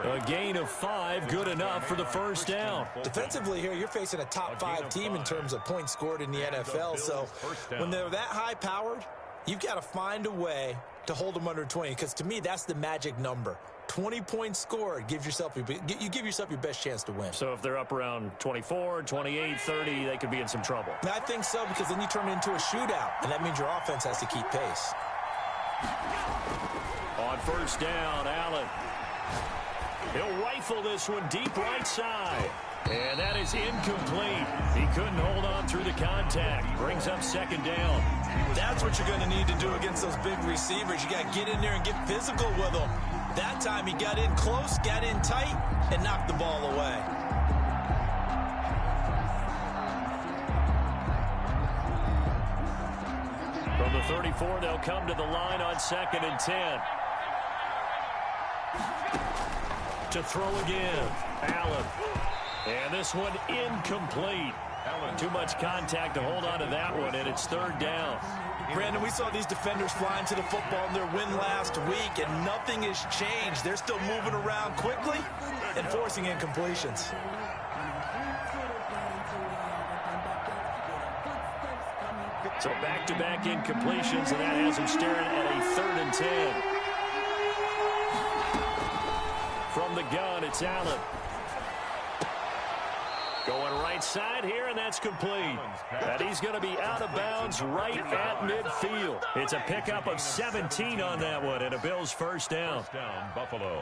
A gain of 5, good enough for the first down. Defensively here, you're facing a top 5 team in terms of points scored in the NFL. So when they're that high-powered, you've got to find a way to hold them under 20. Because to me, that's the magic number. 20 points scored, you give yourself your best chance to win. So if they're up around 24, 28, 30, they could be in some trouble. I think so, because then you turn it into a shootout, and that means your offense has to keep pace. On first down, Allen. He'll rifle this one deep right side. And that is incomplete. He couldn't hold on through the contact. Brings up second down. That's what you're going to need to do against those big receivers. You got to get in there and get physical with them. That time he got in close, got in tight, and knocked the ball away. From the 34, they'll come to the line on 2nd and 10. To throw again, Allen. And this one incomplete. Too much contact to hold on to that one, and it's 3rd down. Brandon, we saw these defenders flying to the football in their win last week, and nothing has changed. They're still moving around quickly and forcing incompletions. So back-to-back incompletions, and that has him staring at a 3rd and 10. From the gun, it's Allen. Going right side here, and that's complete. And he's going to be out of bounds right at midfield. It's a pickup of 17 on that one, and a Bills first down. First down, Buffalo.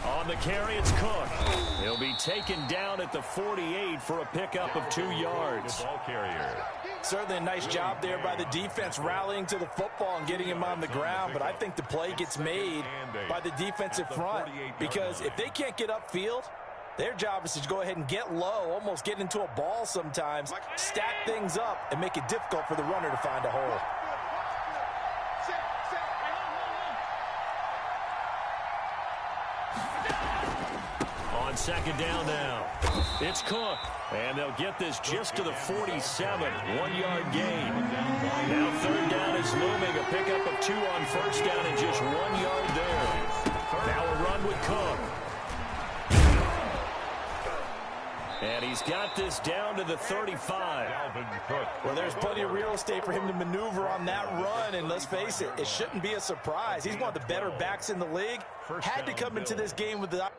On the carry, it's Cook. He'll be taken down at the 48 for a pickup of 2 yards. Ball carrier. Certainly a nice job there by the defense rallying to the football and getting him on the ground, but I think the play gets made by the defensive front because if they can't get upfield, their job is to go ahead and get low, almost get into a ball sometimes, stack things up, and make it difficult for the runner to find a hole. On second down now, it's Cook. And they'll get this just to the 47, 1-yard gain. Now 3rd down is looming, a pickup of 2 on first down and just 1 yard there. Now a run with Cook. And he's got this down to the 35. Well, there's plenty of real estate for him to maneuver on that run, and let's face it, it shouldn't be a surprise. He's one of the better backs in the league. Had to come into this game with the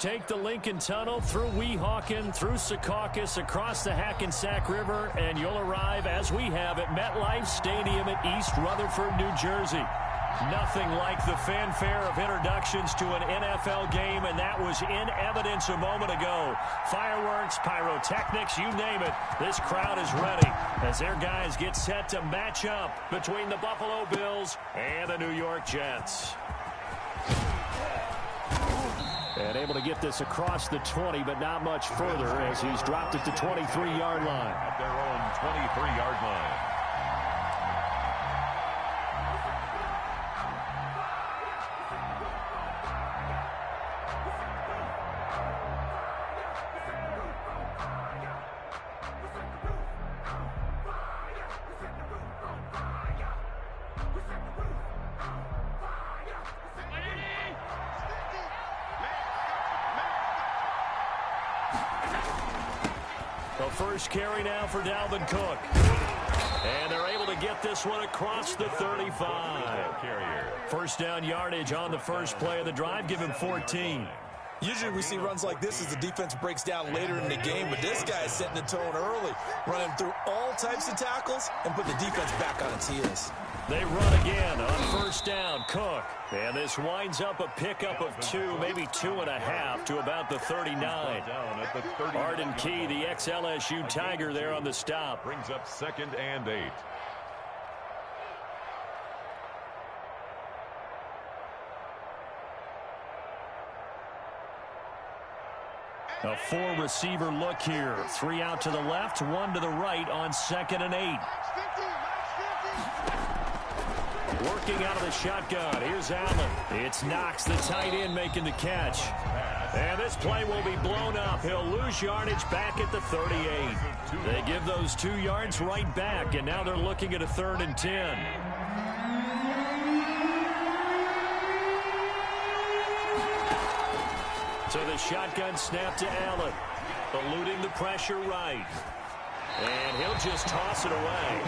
take the Lincoln Tunnel through Weehawken, through Secaucus, across the Hackensack River, and you'll arrive, as we have, at MetLife Stadium at East Rutherford, New Jersey. Nothing like the fanfare of introductions to an NFL game, and that was in evidence a moment ago. Fireworks, pyrotechnics, you name it. This crowd is ready as their guys get set to match up between the Buffalo Bills and the New York Jets. And able to get this across the 20, but not much further as he's dropped it to 23-yard line. At their own 23-yard line. The first carry now for Dalvin Cook. And they're able to get this one across the 35. First down yardage on the first play of the drive. Give him 14. Usually we see runs like this as the defense breaks down later in the game, but this guy is setting the tone early, running through all types of tackles and putting the defense back on its heels. They run again on first down. Cook. And this winds up a pickup of 2, maybe 2.5 to about the 39. Arden Key, the ex-LSU Tiger, there on the stop. Brings up 2nd and 8. A 4-receiver look here. 3 out to the left, 1 to the right on 2nd and 8. Working out of the shotgun. Here's Allen. It's Knox, the tight end, making the catch. And this play will be blown up. He'll lose yardage back at the 38. They give those 2 yards right back, and now they're looking at a 3rd and 10. So the shotgun snap to Allen. Eluding the pressure right. And he'll just toss it away.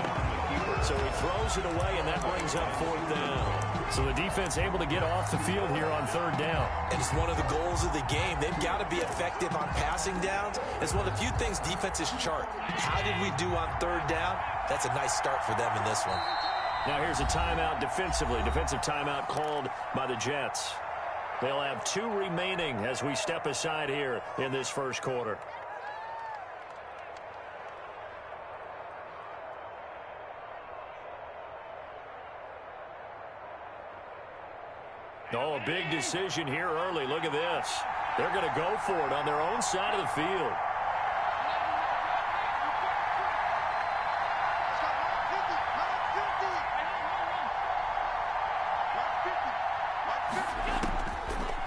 So he throws it away, and that brings up 4th down. So the defense able to get off the field here on 3rd down. And it's one of the goals of the game. They've got to be effective on passing downs. It's one of the few things defenses chart. How did we do on 3rd down? That's a nice start for them in this one. Now here's a timeout defensively. Defensive timeout called by the Jets. They'll have 2 remaining as we step aside here in this first quarter. Oh, a big decision here early. Look at this. They're going to go for it on their own side of the field.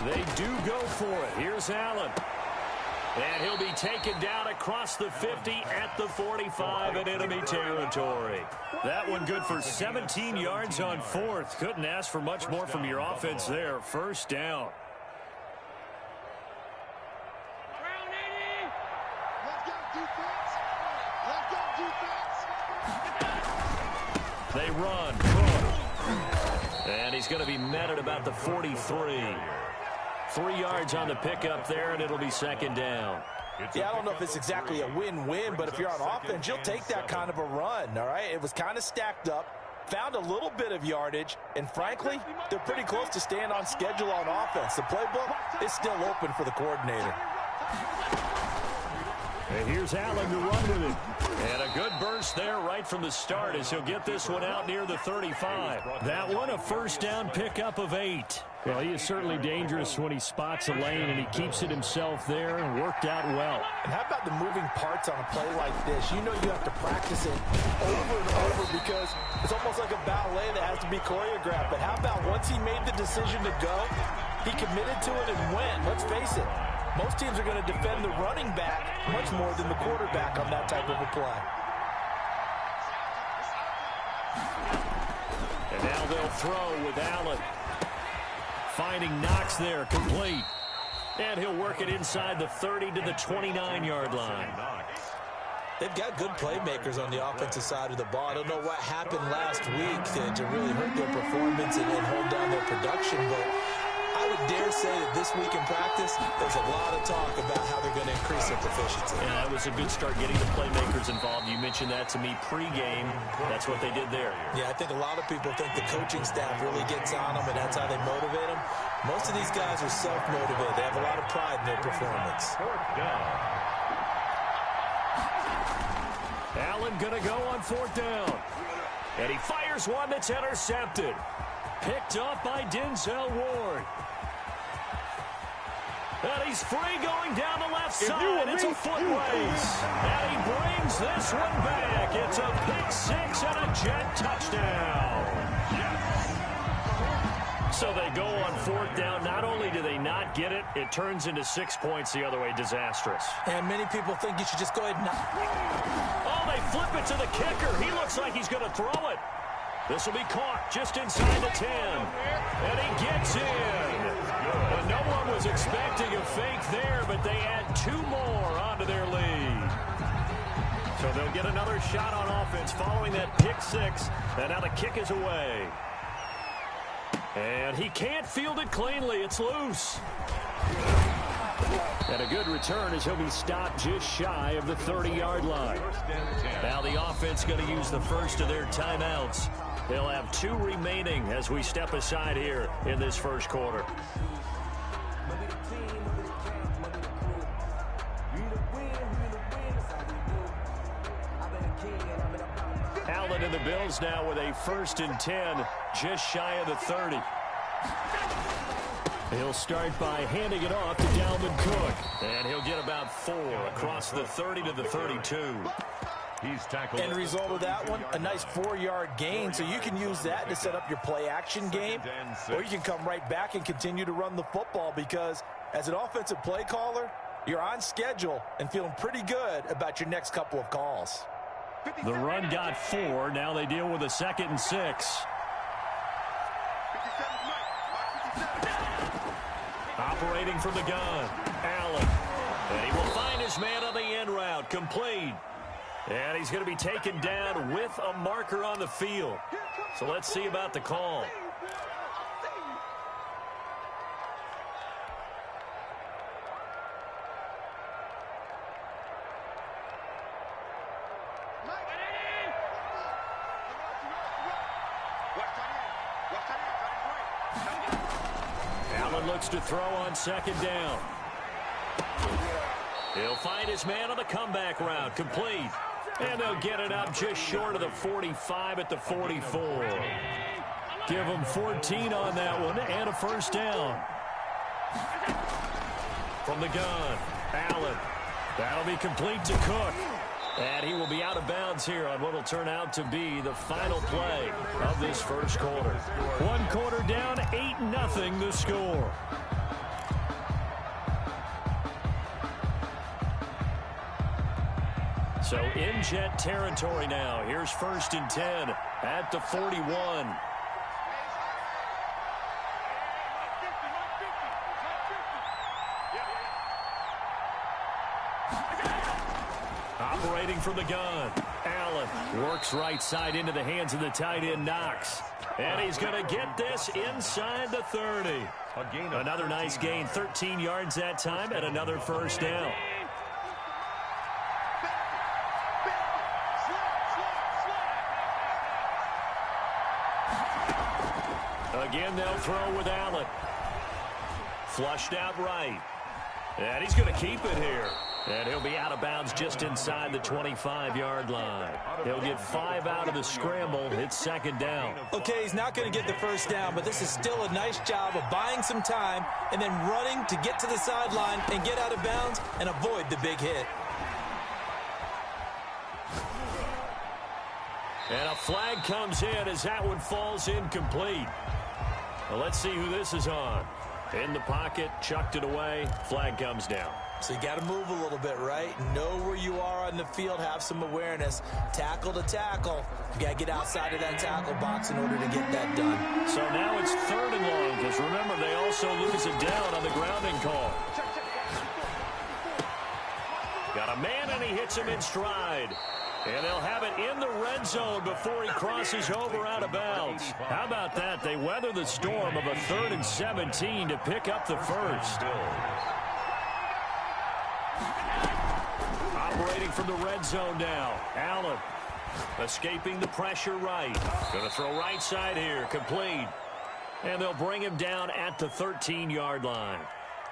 They do go for it. Here's Allen. And he'll be taken down across the 50 at the 45 in enemy territory. That one good for 17 yards on 4th. Couldn't ask for much more from your offense there. First down. They run. And he's going to be met at about the 43. 3 yards on the pickup there, and it'll be 2nd down. Yeah, I don't know if it's exactly a win-win, but if you're on offense, you'll take that kind of a run, all right? It was kind of stacked up, found a little bit of yardage, and frankly, they're pretty close to staying on schedule on offense. The playbook is still open for the coordinator. And here's Allen to run with it. And a good burst there right from the start as he'll get this one out near the 35. That one a first down pickup of 8. Well, he is certainly dangerous when he spots a lane, and he keeps it himself there and worked out well. And how about the moving parts on a play like this? You know you have to practice it over and over because it's almost like a ballet that has to be choreographed. But how about once he made the decision to go, he committed to it and went. Let's face it, most teams are going to defend the running back much more than the quarterback on that type of a play. And now they'll throw with Allen. Finding Knox there, complete. And he'll work it inside the 30 to the 29-yard line. They've got good playmakers on the offensive side of the ball. I don't know what happened last week to really hurt their performance and hold down their production, but I would dare say that this week in practice, there's a lot of talk about how they're going to increase their proficiency. Yeah, that was a good start getting the playmakers involved. You mentioned that to me pregame. That's what they did there. Yeah, I think a lot of people think the coaching staff really gets on them, and that's how they motivate them. Most of these guys are self-motivated. They have a lot of pride in their performance. Fourth down. Allen going to go on fourth down. And he fires one that's intercepted. Picked off by Denzel Ward. And he's free going down the left side. It's a foot race. And he brings this one back. It's a pick six and a Jet touchdown. So they go on fourth down. Not only do they not get it, it turns into 6 points the other way. Disastrous. And many people think you should just go ahead and... Oh, they flip it to the kicker. He looks like he's going to throw it. This will be caught just inside the 10. And he gets in. And no one was expecting a fake there, but they add 2 more onto their lead. So they'll get another shot on offense following that pick six. And now the kick is away. And he can't field it cleanly. It's loose. And a good return as he'll be stopped just shy of the 30-yard line. Now the offense going to use the first of their timeouts. They'll have 2 remaining as we step aside here in this first quarter. Allen and the Bills now with a 1st and 10, just shy of the 30. He'll start by handing it off to Dalvin Cook. And he'll get about 4 across the 30 to the 32. He's tackled. End result of that one, a nice 4-yard gain. So you can use that to set up your play-action game. Or you can come right back and continue to run the football because as an offensive play caller, you're on schedule and feeling pretty good about your next couple of calls. The run got 4. Now they deal with a 2nd and 6. Operating from the gun, Allen. And he will find his man on the end route, complete. And he's going to be taken down with a marker on the field. So let's see about the call. Allen looks to throw on 2nd down. He'll find his man on the comeback route, complete. And they'll get it up just short of the 45 at the 44. Give them 14 on that one and a 1st down. From the gun, Allen. That'll be complete to Cook. And he will be out of bounds here on what will turn out to be the final play of this first quarter. 1 quarter down, 8-0 the score. So in Jet territory now. Here's 1st and 10 at the 41. Operating from the gun, Allen works right side into the hands of the tight end Knox. And he's going to get this inside the 30. Another nice gain, 13 yards that time, and another 1st down. Again, they'll throw with Allen. Flushed out right. And he's going to keep it here. And he'll be out of bounds just inside the 25-yard line. He'll get 5 out of the scramble. It's 2nd down. Okay, he's not going to get the 1st down, but this is still a nice job of buying some time and then running to get to the sideline and get out of bounds and avoid the big hit. And a flag comes in as that one falls incomplete. Well, let's see who this is on. In the pocket, chucked it away, flag comes down. So you got to move a little bit, right? Know where you are on the field, have some awareness. Tackle to tackle. You got to get outside of that tackle box in order to get that done. So now it's 3rd and long, because remember, they also lose it down on the grounding call. Got a man, and he hits him in stride. And they'll have it in the red zone before he crosses over out of bounds. How about that? They weather the storm of a 3rd and 17 to pick up the first. Operating from the red zone now. Allen escaping the pressure right. Going to throw right side here. Complete. And they'll bring him down at the 13-yard line.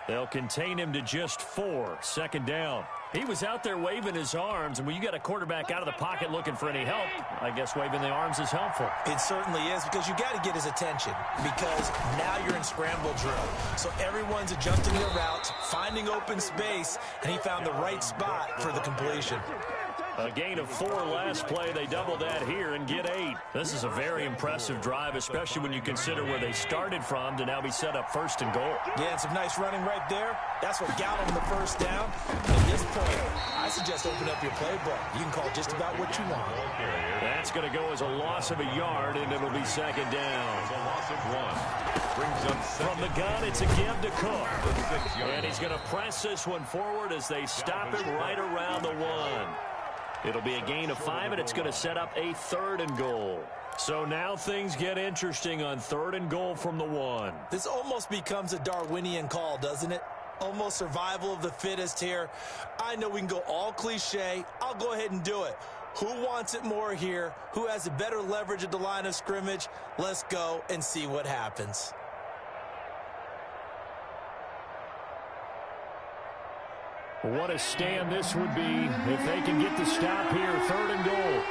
They'll contain him to just 4. 2nd down. He was out there waving his arms, and when you got a quarterback out of the pocket looking for any help, I guess waving the arms is helpful. It certainly is, because you got to get his attention, because now you're in scramble drill. So everyone's adjusting their routes, finding open space, and he found the right spot for the completion. A gain of 4 last play. They double that here and get 8. This is a very impressive drive, especially when you consider where they started from to now be set up 1st and goal. Yeah, and some nice running right there. That's what got them the first down. At this point, I suggest open up your playbook. You can call just about what you want. That's going to go as a loss of a yard, and it'll be 2nd down. A loss of 1. Brings up from the gun, it's a give to Cook. And he's going to press this one forward as they stop him right around the 1. It'll be a gain of 5, and it's going to set up a 3rd and goal. So now things get interesting on 3rd and goal from the 1. This almost becomes a Darwinian call, doesn't it? Almost survival of the fittest here. I know we can go all cliche. I'll go ahead and do it. Who wants it more here? Who has a better leverage at the line of scrimmage? Let's go and see what happens. What a stand this would be if they can get the stop here. 3rd and goal.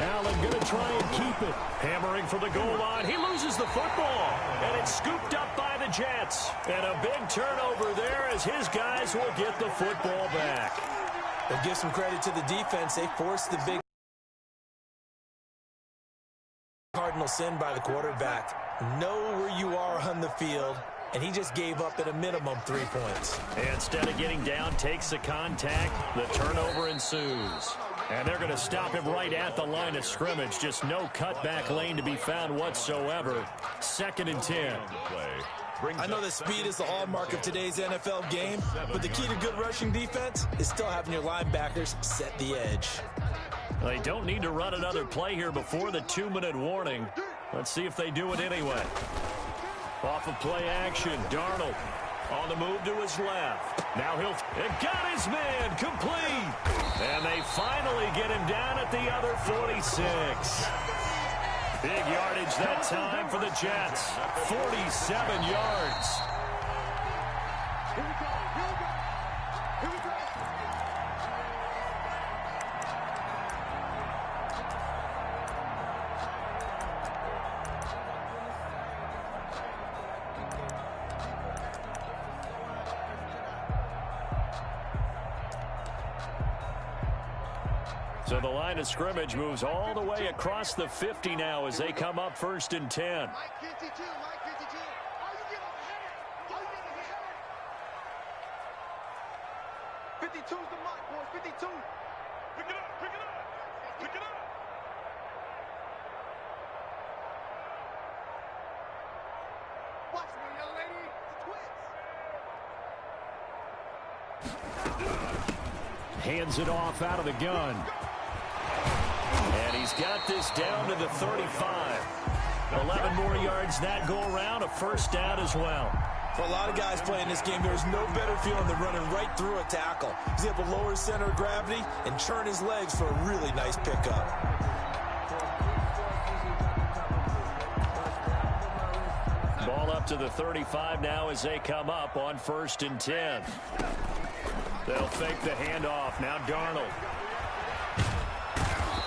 Allen going to try and keep it. Hammering for the goal line. He loses the football. And it's scooped up by the Jets. And a big turnover there as his guys will get the football back. But give some credit to the defense. They forced the big cardinal sin by the quarterback. Know where you are on the field. And he just gave up at a minimum 3 points. Instead of getting down, takes the contact. The turnover ensues. And they're going to stop him right at the line of scrimmage. Just no cutback lane to be found whatsoever. 2nd and 10. I know that speed is the hallmark of today's NFL game, but the key to good rushing defense is still having your linebackers set the edge. They don't need to run another play here before the 2-minute warning. Let's see if they do it anyway. Off of play action, Darnold on the move to his left. Now he'll got his man complete. And they finally get him down at the other 46. Big yardage that time for the Jets. 47 yards. So the line of scrimmage moves all the way across the 50 now as they come up 1st and 10. 52's the mark, boys. 52. Pick it up, pick it up, pick it up. Watch me, young lady. Twins. Hands it off out of the gun. And he's got this down to the 35. 11 more yards that go around, a 1st down as well. For a lot of guys playing this game, there's no better feeling than running right through a tackle. He's able to lower his center of gravity and churn his legs for a really nice pickup. Ball up to the 35 now as they come up on 1st and 10. They'll fake the handoff. Now Darnold.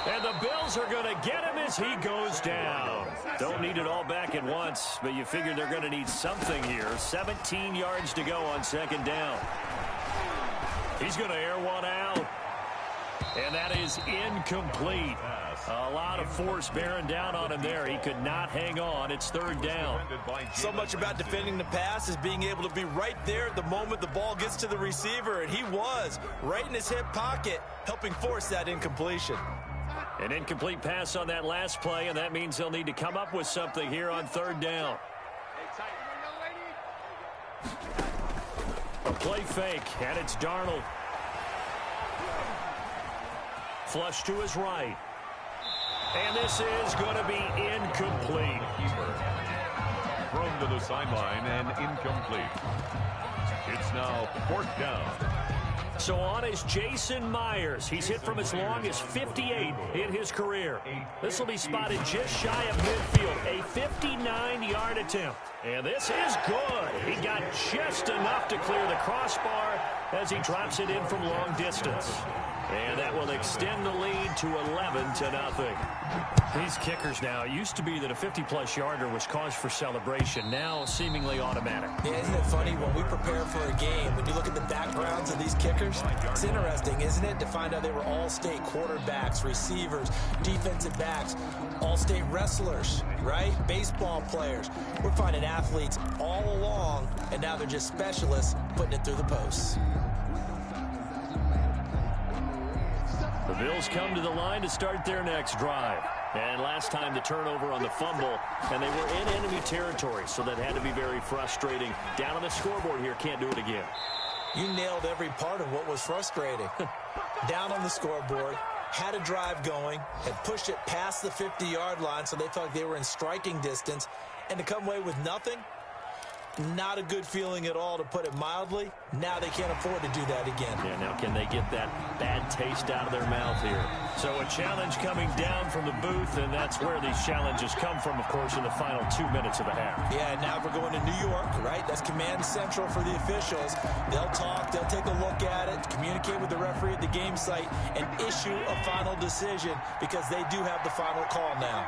And the Bills are going to get him as he goes down. Don't need it all back at once, but you figure they're going to need something here. 17 yards to go on 2nd down. He's going to air one out. And that is incomplete. A lot of force bearing down on him there. He could not hang on. It's 3rd down. So much about defending the pass is being able to be right there at the moment the ball gets to the receiver, and he was right in his hip pocket, helping force that incompletion. An incomplete pass on that last play, and that means they'll need to come up with something here on 3rd down. A play fake, and it's Darnold. flush to his right. And this is going to be incomplete. Thrown to the sideline and incomplete. It's now 4th down. So on is Jason Myers. He's hit from as long as 58 in his career. This will be spotted just shy of midfield. A 59-yard attempt. And this is good. He got just enough to clear the crossbar as he drops it in from long distance. And that will extend the lead to 11-0. These kickers now, it used to be that a 50-plus yarder was cause for celebration. Now seemingly automatic. Yeah, isn't it funny when we prepare for a game, when you look at the backgrounds of these kickers, it's interesting, isn't it, to find out they were all-state quarterbacks, receivers, defensive backs, all-state wrestlers, right? Baseball players. We're finding athletes all along, and now they're just specialists putting it through the posts. The Bills come to the line to start their next drive. And last time the turnover on the fumble, and they were in enemy territory, so that had to be very frustrating. Down on the scoreboard here, can't do it again. You nailed every part of what was frustrating. Down on the scoreboard, had a drive going, had pushed it past the 50-yard line so they thought they were in striking distance, and to come away with nothing, not a good feeling at all, to put it mildly. Now they can't afford to do that again. Yeah, now can they get that bad taste out of their mouth here? So a challenge coming down from the booth, and that's where these challenges come from, of course, in the final 2 minutes of the half. Yeah, now we're going to New York, right? That's command central for the officials. They'll talk, they'll take a look at it, communicate with the referee at the game site, and issue a final decision because they do have the final call now.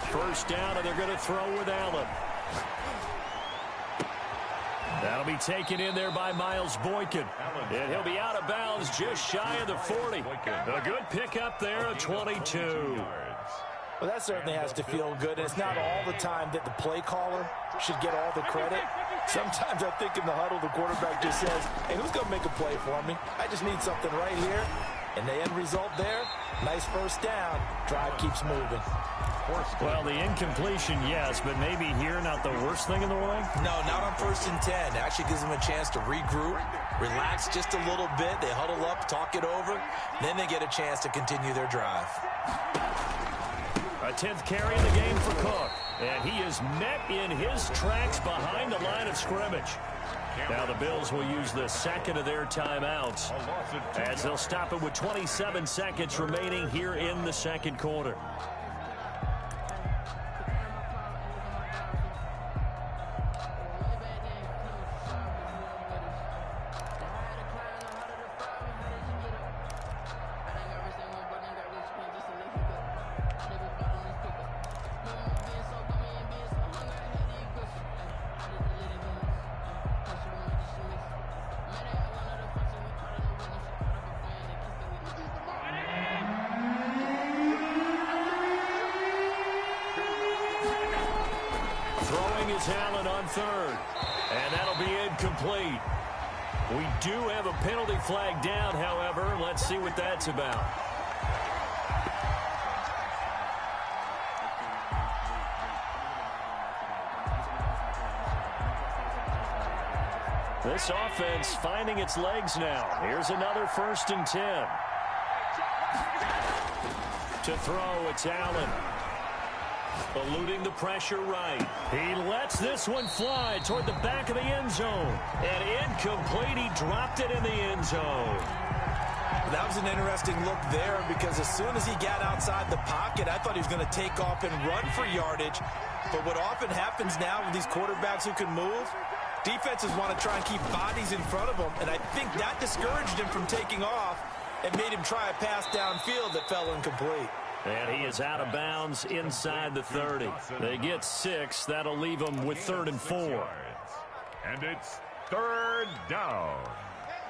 First down, and they're going to throw with Allen. That'll be taken in there by Miles Boykin. And he'll be out of bounds just shy of the 40. A good pickup there of 22. Well, that certainly has to feel good, and it's not all the time that the play caller should get all the credit. Sometimes I think in the huddle, the quarterback just says, hey, who's going to make a play for me? I just need something right here. And the end result there, nice first down. Drive keeps moving. Well, the incompletion, yes, but maybe here not the worst thing in the world? No, not on 1st and 10. It actually gives them a chance to regroup, relax just a little bit. They huddle up, talk it over. Then they get a chance to continue their drive. A 10th carry in the game for Cook. And he is met in his tracks behind the line of scrimmage. Now the Bills will use the second of their timeouts as they'll stop it with 27 seconds remaining here in the second quarter. Allen on third, and that'll be incomplete. We do have a penalty flag down, however. Let's see what that's about. This offense finding its legs now. Here's another 1st and 10. To throw, it's Allen. Eluding the pressure right. He lets this one fly toward the back of the end zone. And incomplete. He dropped it in the end zone. That was an interesting look there because as soon as he got outside the pocket, I thought he was going to take off and run for yardage. But what often happens now with these quarterbacks who can move, defenses want to try and keep bodies in front of them. And I think that discouraged him from taking off and made him try a pass downfield that fell incomplete. And he is out of bounds inside the 30. They get 6. That'll leave them with 3rd and 4. And it's 3rd down.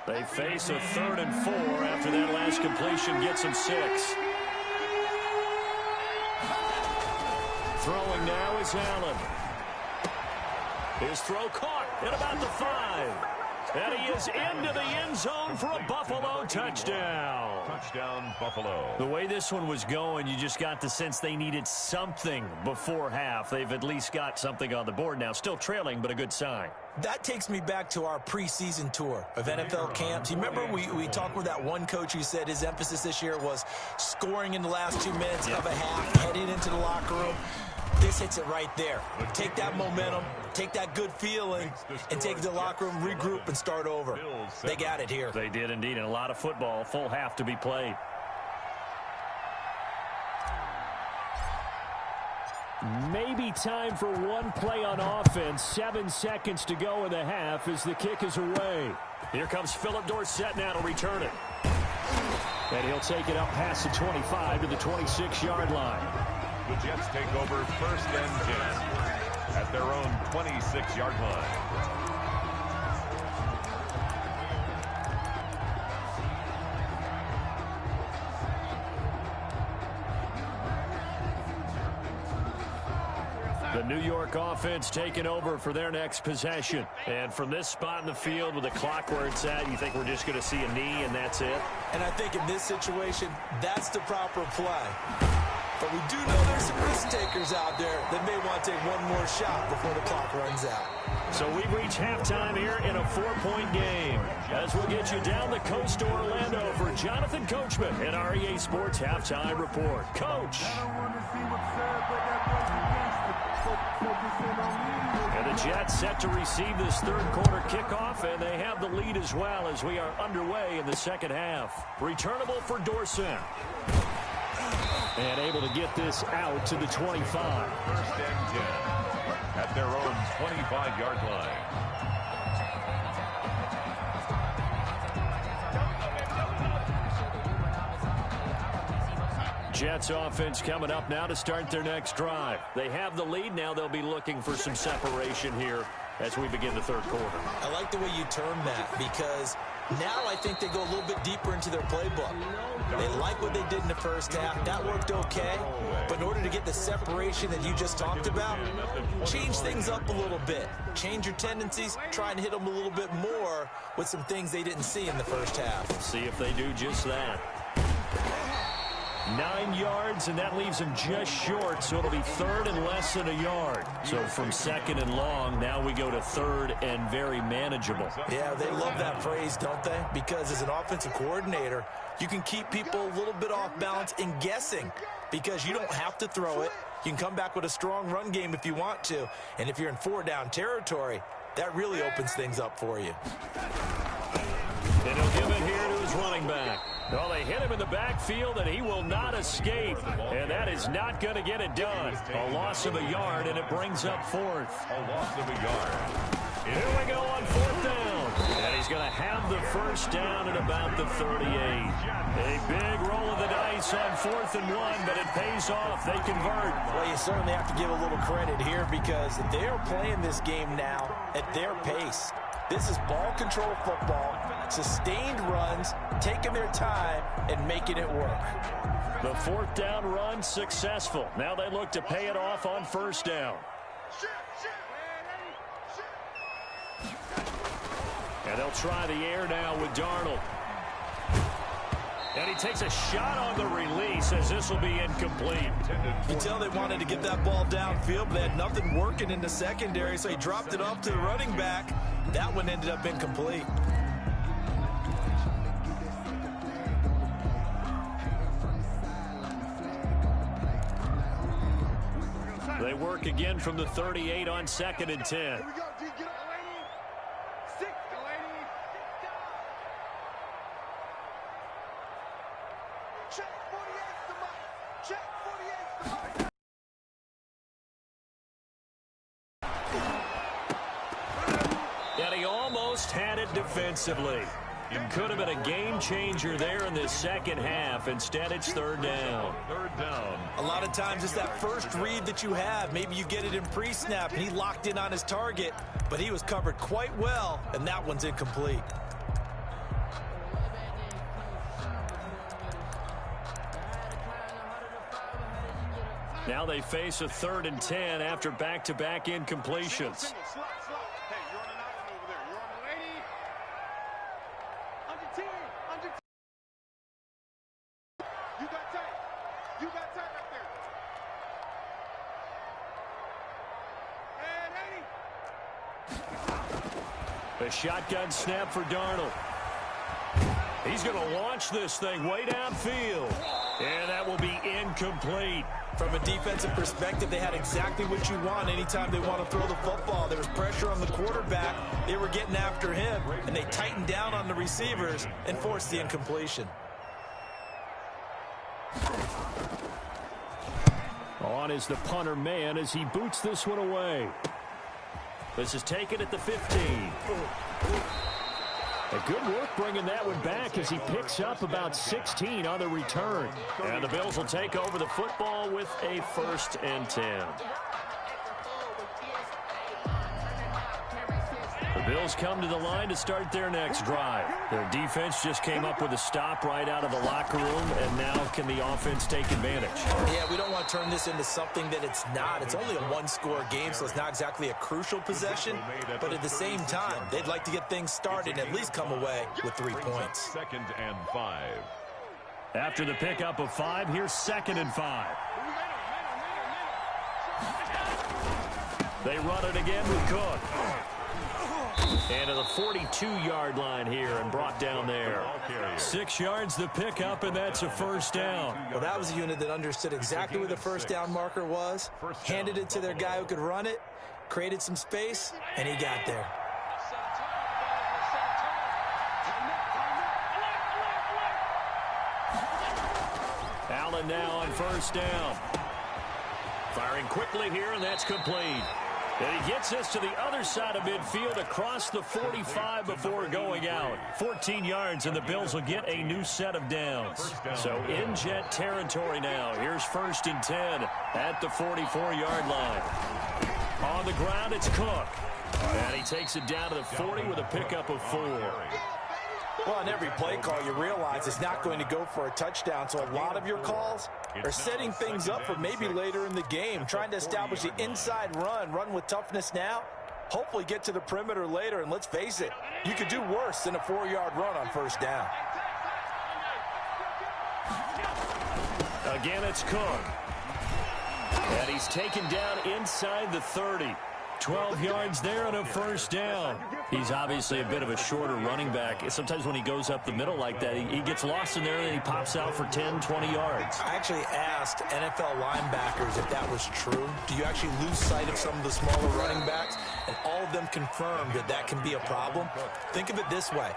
They face a 3rd and 4 after that last completion gets them 6. Throwing now is Allen. His throw caught at about the 5. And he is into the end zone for a Buffalo touchdown. Touchdown, Buffalo. The way this one was going, you just got the sense they needed something before half. They've at least got something on the board now. Still trailing, but a good sign. That takes me back to our preseason tour of NFL camps. You remember we talked with that one coach who said his emphasis this year was scoring in the last 2 minutes of a half, heading into the locker room. This hits it right there. Take that momentum, take that good feeling, and take it to the locker room, regroup, and start over. They got it here. They did indeed, and a lot of football, full half to be played. Maybe time for one play on offense. 7 seconds to go in the half as the kick is away. Here comes Philip Dorsett now to return it. And he'll take it up past the 25 to the 26-yard line. The Jets take over 1st and 10 at their own 26-yard line. The New York offense taking over for their next possession. And from this spot in the field with the clock where it's at, you think we're just going to see a knee and that's it? And I think in this situation, that's the proper play. But we do know there's some risk takers out there that may want to take one more shot before the clock runs out. So we've reached halftime here in a 4-point game. As we'll get you down the coast to Orlando for Jonathan Coachman at our EA Sports Halftime Report. Coach. And the Jets set to receive this third quarter kickoff, and they have the lead as well as we are underway in the second half. Returnable for Dorsett. And able to get this out to the 25. 1st and 10 at their own 25-yard line. Jets offense coming up now to start their next drive. They have the lead. Now they'll be looking for some separation here as we begin the third quarter. I like the way you term that because now I think they go a little bit deeper into their playbook. They like what they did in the first half. That worked okay. But in order to get the separation that you just talked about, change things up a little bit. Change your tendencies. Try and hit them a little bit more with some things they didn't see in the first half. See if they do just that. 9 yards, and that leaves him just short, so it'll be third and less than a yard. So from second and long, now we go to third and very manageable. Yeah, they love that phrase, don't they? Because as an offensive coordinator, you can keep people a little bit off balance and guessing because you don't have to throw it. You can come back with a strong run game if you want to. And if you're in 4-down territory, that really opens things up for you. And he'll give it here to his running back. Well, they hit him in the backfield, and he will not escape. And that is not going to get it done. A loss of a yard, and it brings up fourth. A loss of a yard. Here we go on 4th down. And he's going to have the first down at about the 38. A big roll of the dice on 4th and 1, but it pays off. They convert. Well, you certainly have to give a little credit here because they are playing this game now at their pace. This is ball control football, sustained runs, taking their time, and making it work. The 4th down run successful. Now they look to pay it off on 1st down. And they'll try the air now with Darnold. And he takes a shot on the release as this will be incomplete. You tell they wanted to get that ball downfield, but they had nothing working in the secondary, so he dropped it off to the running back. That one ended up incomplete. They work again from the 38 on 2nd and 10. Here we go, D. Get up, Delaney. 6, Delaney. Check 48's the mic. Check 48's the mic. And he almost had it defensively. It could have been a game changer there in the second half. Instead, it's 3rd down. 3rd down. A lot of times it's that first read that you have. Maybe you get it in pre-snap, and he locked in on his target, but he was covered quite well, and that one's incomplete. Now they face a 3rd and 10 after back-to-back incompletions. Hey, you're on an island over there. You're on Delaney. A shotgun snap for Darnold. He's going to launch this thing way downfield. And that will be incomplete. From a defensive perspective, they had exactly what you want anytime they want to throw the football. There was pressure on the quarterback. They were getting after him, and they tightened down on the receivers and forced the incompletion. On is the punter man as he boots this one away. This is taken at the 15. A good work bringing that one back as he picks up about 16 on the return. And the Bills will take over the football with a 1st and 10. The Bills come to the line to start their next drive. Their defense just came up with a stop right out of the locker room, and now can the offense take advantage? Yeah, we don't want to turn this into something that it's not. It's only a one-score game, so it's not exactly a crucial possession. But at the same time, they'd like to get things started and at least come away with 3 points. 2nd and 5. After the pickup of 5, here's 2nd and 5. They run it again with Cook. And to the 42-yard line here and brought down there. 6 yards the pickup, and that's a 1st down. Well, that was a unit that understood exactly where the 1st down marker was, handed it to their guy who could run it, created some space, and he got there. Allen now on 1st down. Firing quickly here, and that's complete. And he gets us to the other side of midfield across the 45 before going out. 14 yards, and the Bills will get a new set of downs. So in Jet territory now. Here's 1st and 10 at the 44-yard line. On the ground, it's Cook. And he takes it down to the 40 with a pickup of 4. Well, on every play call, you realize it's not going to go for a touchdown. So a lot of your calls are setting things up for maybe later in the game, trying to establish the inside run with toughness now, hopefully get to the perimeter later. And let's face it, you could do worse than a 4-yard run on 1st down. Again, it's Cook. And he's taken down inside the 30. 12 yards there and a 1st down. He's obviously a bit of a shorter running back. Sometimes when he goes up the middle like that, he gets lost in there and he pops out for 10, 20 yards. I actually asked NFL linebackers if that was true. Do you actually lose sight of some of the smaller running backs? And all of them confirmed that that can be a problem. Think of it this way.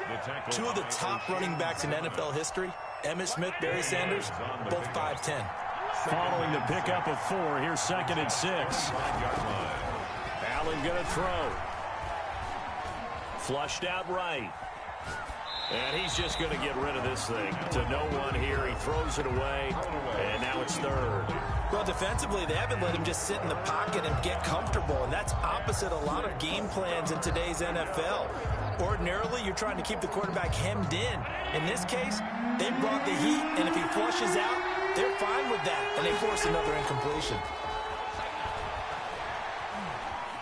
2 of the top running backs in NFL history, Emmitt Smith, Barry Sanders, both 5'10". Following the pickup of 4, here's 2nd and 6. Allen going to throw. Flushed out right. And he's just going to get rid of this thing to no one here. He throws it away, and now it's 3rd. Well, defensively, they haven't let him just sit in the pocket and get comfortable, and that's opposite a lot of game plans in today's NFL. Ordinarily, you're trying to keep the quarterback hemmed in. In this case, they brought the heat, and if he flushes out, they're fine with that, and they force another incompletion.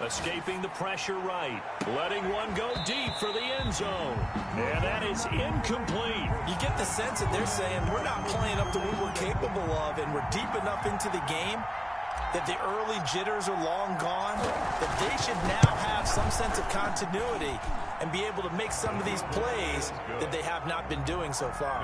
Escaping the pressure right. Letting one go deep for the end zone. And that is incomplete. You get the sense that they're saying we're not playing up to what we're capable of, and we're deep enough into the game that the early jitters are long gone, that they should now have some sense of continuity and be able to make some of these plays that they have not been doing so far.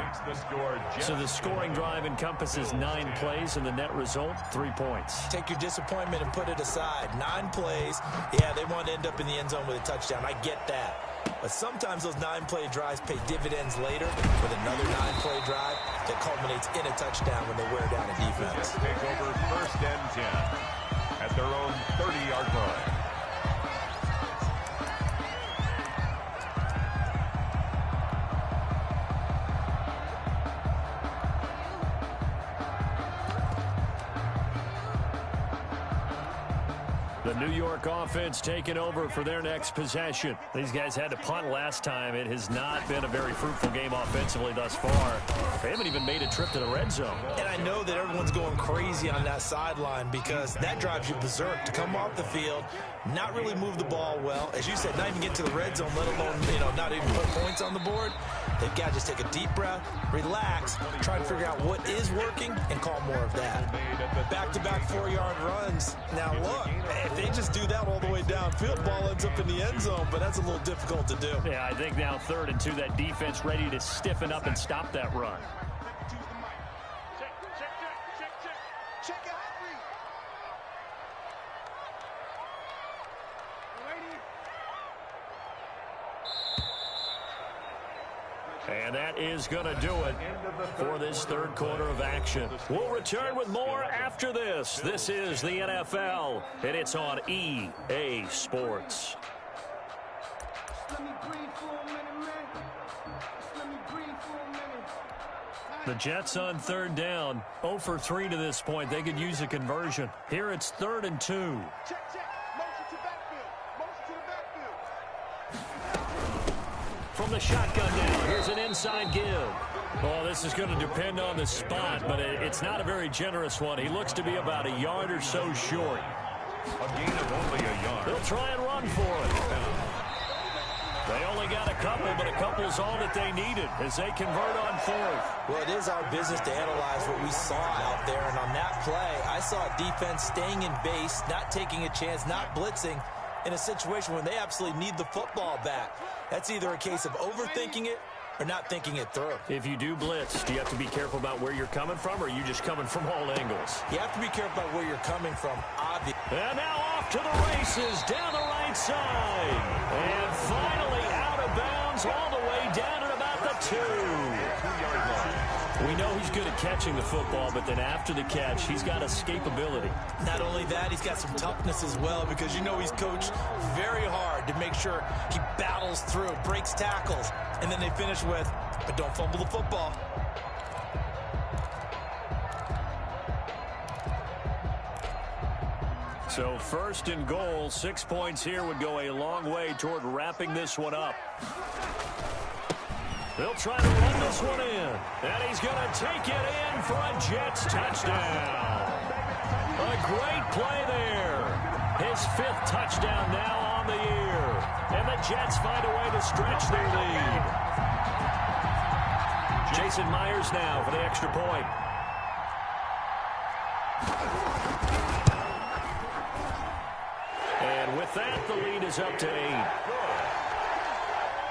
So the scoring drive encompasses 9 plays, and the net result, 3 points. Take your disappointment and put it aside. 9 plays, yeah, they want to end up in the end zone with a touchdown. I get that. But sometimes those 9-play drives pay dividends later with another 9-play drive that culminates in a touchdown when they wear down a defense. Take over 1st and 10 at their own 30-yard line. The New York offense taking over for their next possession. These guys had to punt last time. It has not been a very fruitful game offensively thus far. They haven't even made a trip to the red zone. And I know that everyone's going crazy on that sideline because that drives you berserk to come off the field, not really move the ball well. As you said, not even get to the red zone, let alone, not even put points on the board. They've got to just take a deep breath, relax, try to figure out what is working, and call more of that. Back-to-back 4-yard runs. Now, look, if they just do that all the way downfield, ball ends up in the end zone, but that's a little difficult to do. Yeah, I think now 3rd and 2, that defense ready to stiffen up and stop that run. Check your hot read. And that is going to do it for this 3rd quarter of action. We'll return with more after this. This is the NFL, and it's on EA Sports. The Jets on 3rd down, 0 for 3 to this point. They could use a conversion. Here it's 3rd and 2. Check. Motion to backfield. Motion to the backfield. From the shotgun now, here's an inside give. Oh, this is going to depend on the spot, but it's not a very generous one. He looks to be about a yard or so short. A gain of only a yard. They'll try and run for it. They only got a couple, but a couple's all that they needed as they convert on 4th. Well, it is our business to analyze what we saw out there, and on that play, I saw defense staying in base, not taking a chance, not blitzing in a situation when they absolutely need the football back. That's either a case of overthinking it or not thinking it through. If you do blitz, do you have to be careful about where you're coming from, or are you just coming from all angles? You have to be careful about where you're coming from, obviously. And now off to the races down the right side. And finally out of bounds all the way down at about the 2. 2-yard line. We know he's good at catching the football, but then after the catch, he's got escapability. Not only that, he's got some toughness as well, because you know he's coached very hard to make sure he battles through, breaks tackles, and then they finish with, but don't fumble the football. So 1st and goal, 6 points here would go a long way toward wrapping this one up. They'll try to run this one in. And he's going to take it in for a Jets touchdown. A great play there. His 5th touchdown now on the year. And the Jets find a way to stretch their lead. Jason Myers now for the extra point. And with that, the lead is up to 8.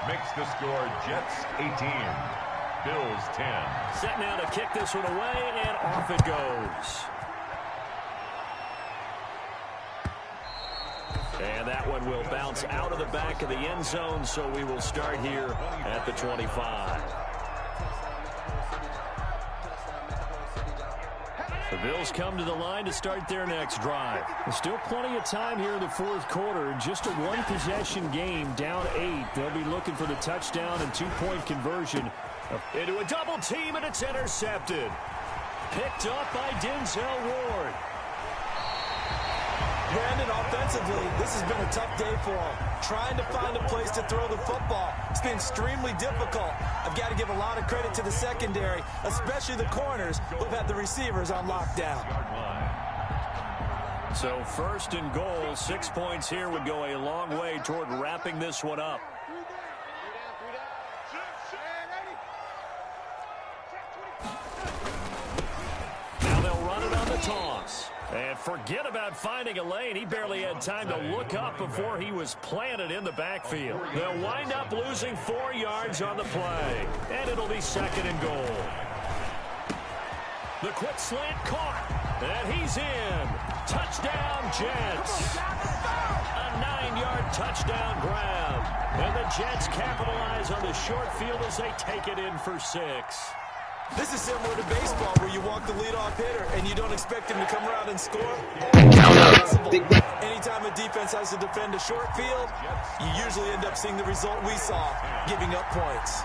Makes the score Jets 18, Bills 10. Set now to kick this one away, and off it goes. And that one will bounce out of the back of the end zone, so we will start here at the 25. The Bills come to the line to start their next drive. There's still plenty of time here in the 4th quarter. Just a 1-possession game, down 8. They'll be looking for the touchdown and 2-point conversion. Into a double team, and it's intercepted. Picked up by Denzel Ward. Brandon, offensively, this has been a tough day for him. Trying to find a place to throw the football. It's been extremely difficult. I've got to give a lot of credit to the secondary, especially the corners who've had the receivers on lockdown. So 1st and goal, 6 points here would go a long way toward wrapping this one up. Now they'll run it on the toss. And forget about finding a lane. He barely had time to look up before he was planted in the backfield. They'll wind up losing 4 yards on the play. And it'll be 2nd and goal. The quick slant caught. And he's in. Touchdown, Jets. A 9-yard touchdown grab. And the Jets capitalize on the short field as they take it in for 6. This is similar to baseball, where you walk the leadoff hitter and you don't expect him to come around and score. Anytime a defense has to defend a short field, you usually end up seeing the result we saw, giving up points.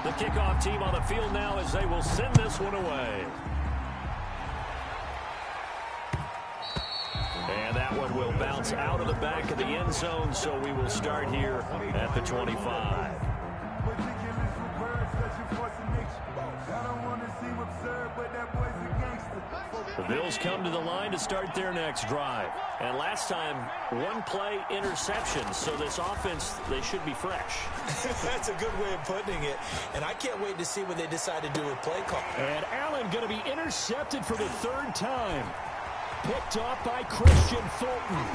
The kickoff team on the field now as they will send this one away. And that one will bounce out of the back of the end zone, so we will start here at the 25. The Bills come to the line to start their next drive. And last time, one play interception. So this offense, they should be fresh. That's a good way of putting it. And I can't wait to see what they decide to do with play call. And Allen going to be intercepted for the third time. Picked off by Christian Fulton.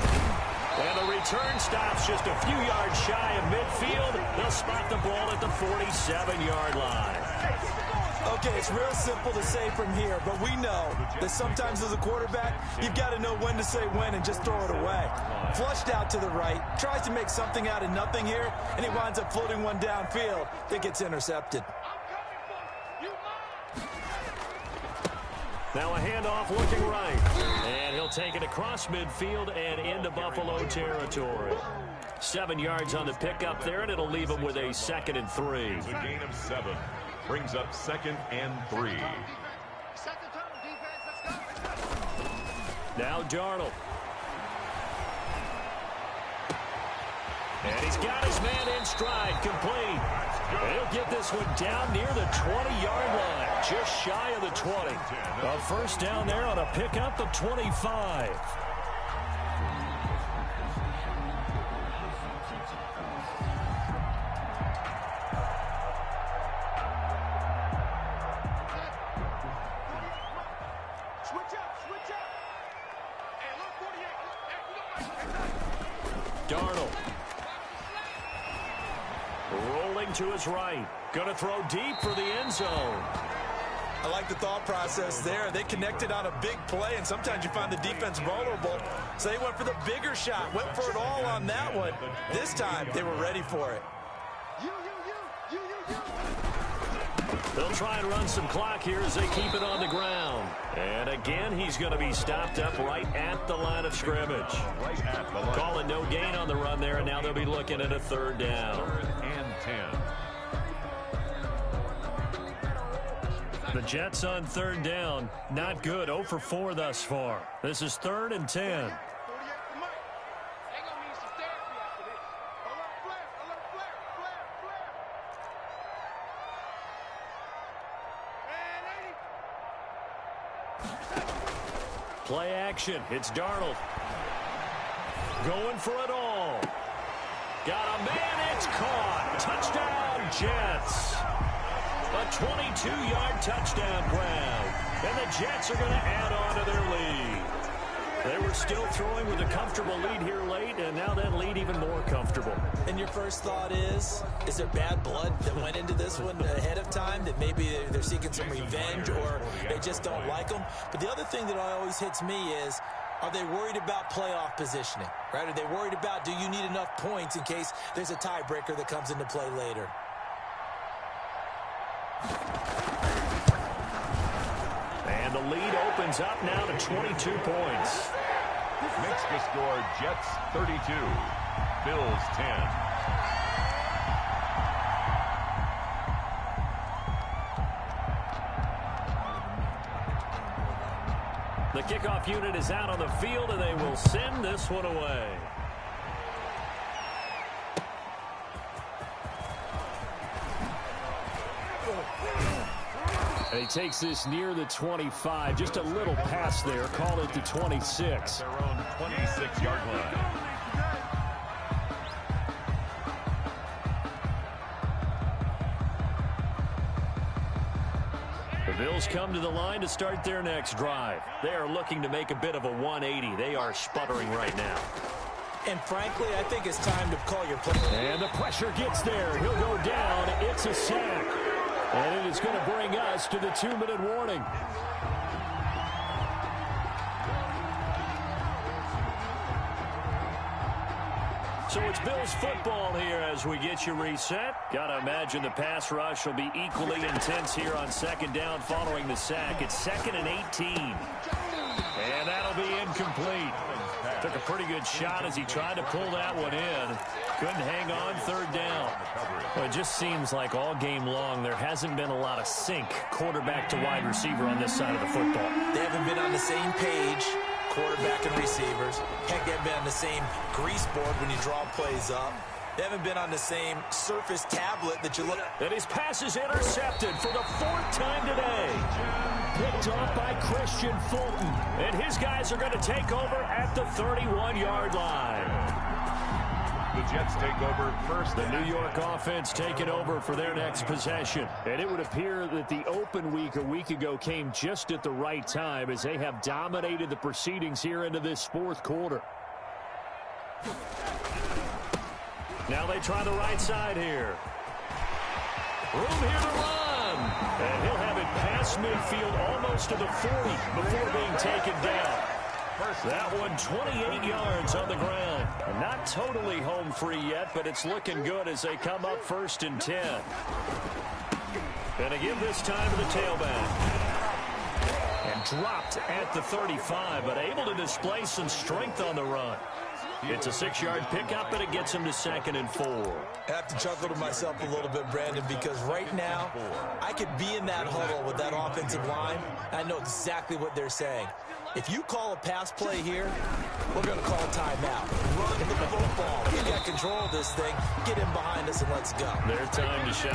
And the return stops just a few yards shy of midfield. They'll spot the ball at the 47-yard line. Okay, it's real simple to say from here, but we know that sometimes as a quarterback, you've got to know when to say when and just throw it away. Flushed out to the right, tries to make something out of nothing here, and he winds up floating one downfield that gets intercepted. Now a handoff looking right. And he'll take it across midfield and into Buffalo territory. 7 yards on the pickup there, and it'll leave him with a 2nd and 3. It's a gain of 7. Brings up 2nd and 3. Now Darnold. And he's got his man in stride, complete. And he'll get this one down near the 20-yard line, just shy of the 20. A first down there on a pickup of 25. Darnold. Rolling to his right. Going to throw deep for the end zone. I like the thought process there. They connected on a big play, and sometimes you find the defense vulnerable. So they went for the bigger shot, went for it all on that one. This time, they were ready for it. They'll try and run some clock here as they keep it on the ground. And again, he's going to be stopped up right at the line of scrimmage. Calling no gain on the run there, and now they'll be looking at a 3rd down. 3rd and 10. The Jets on 3rd down. Not good. 0 for 4 thus far. This is 3rd and 10. Play action. It's Darnold. Going for it all. Got a man. It's caught. Touchdown, Jets. A 22-yard touchdown grab. And the Jets are going to add on to their lead. They were still throwing with a comfortable lead here late, and now that lead even more comfortable. And your first thought is there bad blood that went into this one ahead of time, that maybe they're seeking some revenge or they just don't like them? But the other thing that always hits me is, are they worried about playoff positioning, right? Are they worried about, do you need enough points in case there's a tiebreaker that comes into play later? And the lead opens up now to 22 points. Makes the score Jets 32, Bills 10. The kickoff unit is out on the field, and they will send this one away. And he takes this near the 25. Just a little pass there. Call it the 26. Their own 26-yard line. The Bills come to the line to start their next drive. They are looking to make a bit of a 180. They are sputtering right now. And frankly, I think it's time to call your play. And the pressure gets there. He'll go down. It's a sack. And it is going to bring us to the 2-minute warning. So it's Bills football here as we get you reset. Got to imagine the pass rush will be equally intense here on 2nd down following the sack. It's 2nd and 18. And that'll be incomplete. Took a pretty good shot as he tried to pull that one in. Couldn't hang on 3rd down. Well, it just seems like all game long there hasn't been a lot of sync quarterback to wide receiver on this side of the football. They haven't been on the same page, quarterback and receivers. Heck, they haven't been on the same grease board when you draw plays up. They haven't been on the same surface tablet that you look at. And his pass is intercepted for the 4th time today. Picked off by Christian Fulton. And his guys are going to take over at the 31-yard line. The Jets take over first. The New York offense taking over for their next possession. And it would appear that the open week a week ago came just at the right time as they have dominated the proceedings here into this 4th quarter. Now they try the right side here. Room here to run. And he'll have it past midfield almost to the 40 before being taken down. That one 28 yards on the ground. Not totally home free yet, but it's looking good as they come up 1st and 10. And again this time to the tailback. And dropped at the 35, but able to display some strength on the run. It's a 6-yard pickup, and it gets him to 2nd and 4. I have to chuckle to myself a little bit, Brandon, because right now I could be in that huddle with that offensive line. I know exactly what they're saying. If you call a pass play here, we're going to call a timeout. Run the football. You got control of this thing. Get in behind us and let's go. Their time to shine.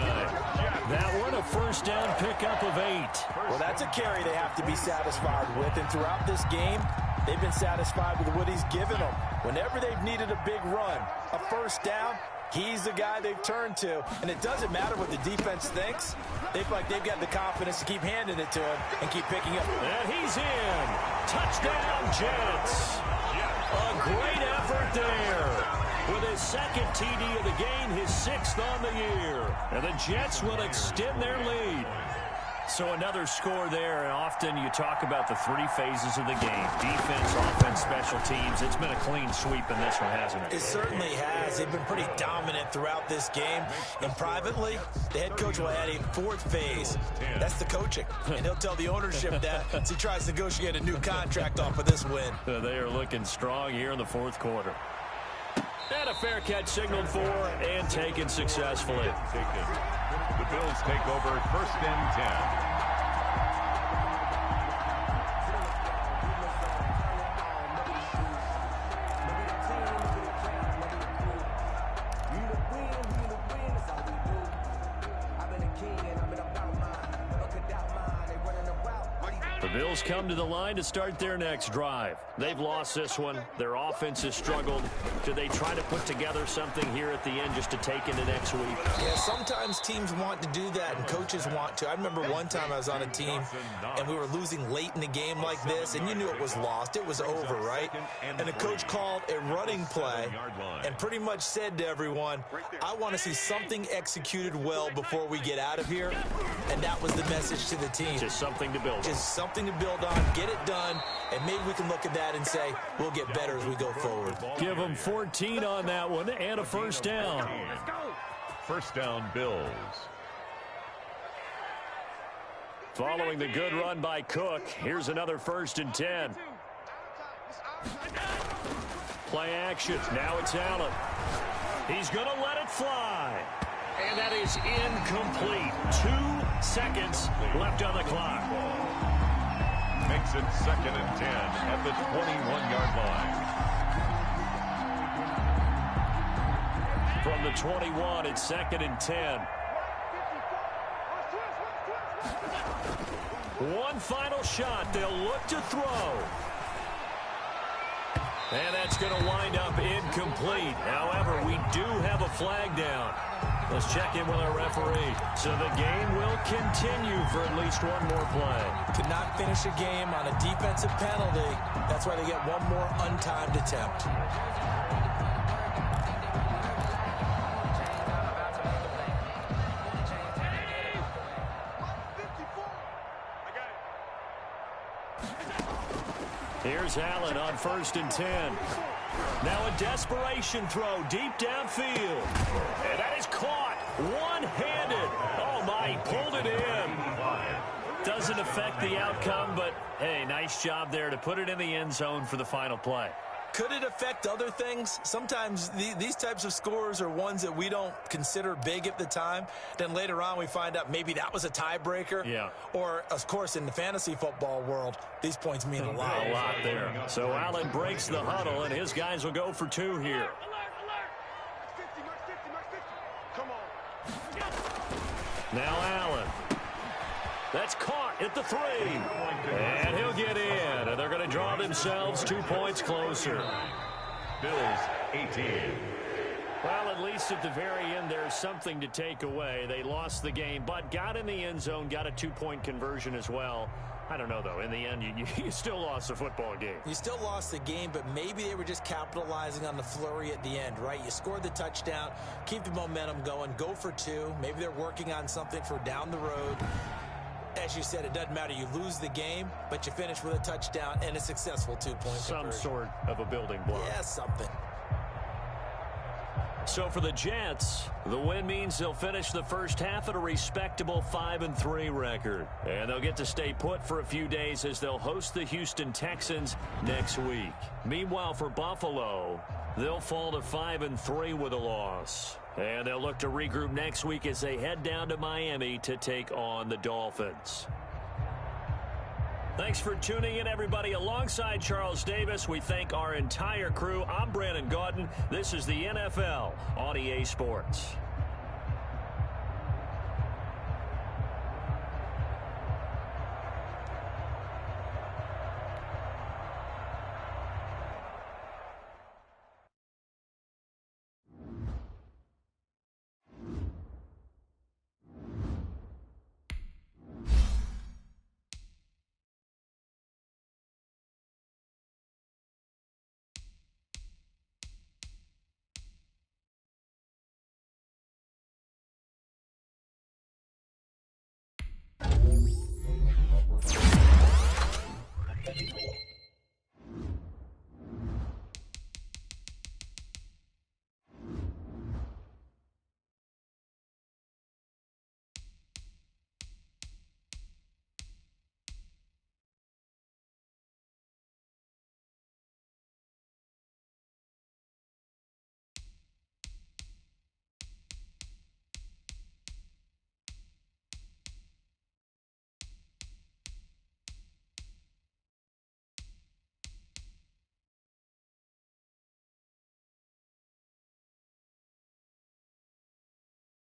That one a 1st down pickup of 8. Well, that's a carry they have to be satisfied with. And throughout this game, they've been satisfied with what he's given them. Whenever they've needed a big run, a 1st down, he's the guy they've turned to. And it doesn't matter what the defense thinks. They feel like they've got the confidence to keep handing it to him and keep picking up. And he's in. Touchdown, Jets. A great effort there. With his 2nd TD of the game, his 6th on the year. And the Jets will extend their lead. So another score there, and often you talk about the 3 phases of the game. Defense, offense, special teams. It's been a clean sweep in this one, hasn't it? It certainly has. They've been pretty dominant throughout this game. And privately, the head coach will add a 4th phase. That's the coaching. And he'll tell the ownership that as he tries to negotiate a new contract off of this win. They are looking strong here in the 4th quarter. And a fair catch signaled for and taken successfully. The Bills take over 1st and 10. The Bills come to the line to start their next drive. They've lost this one. Their offense has struggled. Do they try to put together something here at the end just to take into next week? Yeah, sometimes teams want to do that and coaches want to. I remember one time I was on a team and we were losing late in the game like this, and you knew it was lost. It was over, right? And the coach called a running play and pretty much said to everyone, I want to see something executed well before we get out of here. And that was the message to the team. Just something to build on. Just something to build on, get it done, and maybe we can look at that and say, we'll get better as we go forward. Give them 14 on that one and a 1st down. 1st down, Bills. Following the good run by Cook, here's another 1st and 10. Play action. Now it's Allen. He's going to let it fly. And that is incomplete. 2 seconds left on the clock. Makes it 2nd and 10 at the 21-yard line. From the 21, it's 2nd and 10. One final shot. They'll look to throw. And that's going to wind up incomplete. However, we do have a flag down. Let's check in with our referee. So the game will continue for at least one more play. Could not finish a game on a defensive penalty. That's why they get one more untimed attempt. Here's Allen on 1st and 10. Now a desperation throw deep downfield. And that is caught one-handed. Oh, my, he pulled it in. Doesn't affect the outcome, but, hey, nice job there to put it in the end zone for the final play. Could it affect other things? Sometimes these types of scores are ones that we don't consider big at the time. Then later on we find out maybe that was a tiebreaker. Yeah. Or, of course, in the fantasy football world, these points mean a lot. A lot there. So Allen breaks the huddle, and his guys will go for 2 here. max 50, max 50. Come on. Now Allen. That's caught at the 3. And he'll get in. And they're going to draw themselves 2 points closer. Bills 18. Well, at least at the very end, there's something to take away. They lost the game, but got in the end zone, got a 2-point conversion as well. I don't know, though. In the end, you still lost the football game. You still lost the game, but maybe they were just capitalizing on the flurry at the end, right? You scored the touchdown, keep the momentum going, go for 2. Maybe they're working on something for down the road. As you said, it doesn't matter. You lose the game, but you finish with a touchdown and a successful 2-point conversion. Some sort of a building block. Yeah, something. So for the Jets, the win means they'll finish the first half at a respectable 5-3 record. And they'll get to stay put for a few days as they'll host the Houston Texans next week. Meanwhile, for Buffalo, they'll fall to 5-3 with a loss. And they'll look to regroup next week as they head down to Miami to take on the Dolphins. Thanks for tuning in, everybody. Alongside Charles Davis, we thank our entire crew. I'm Brandon Gaudin. This is the NFL on EA Sports.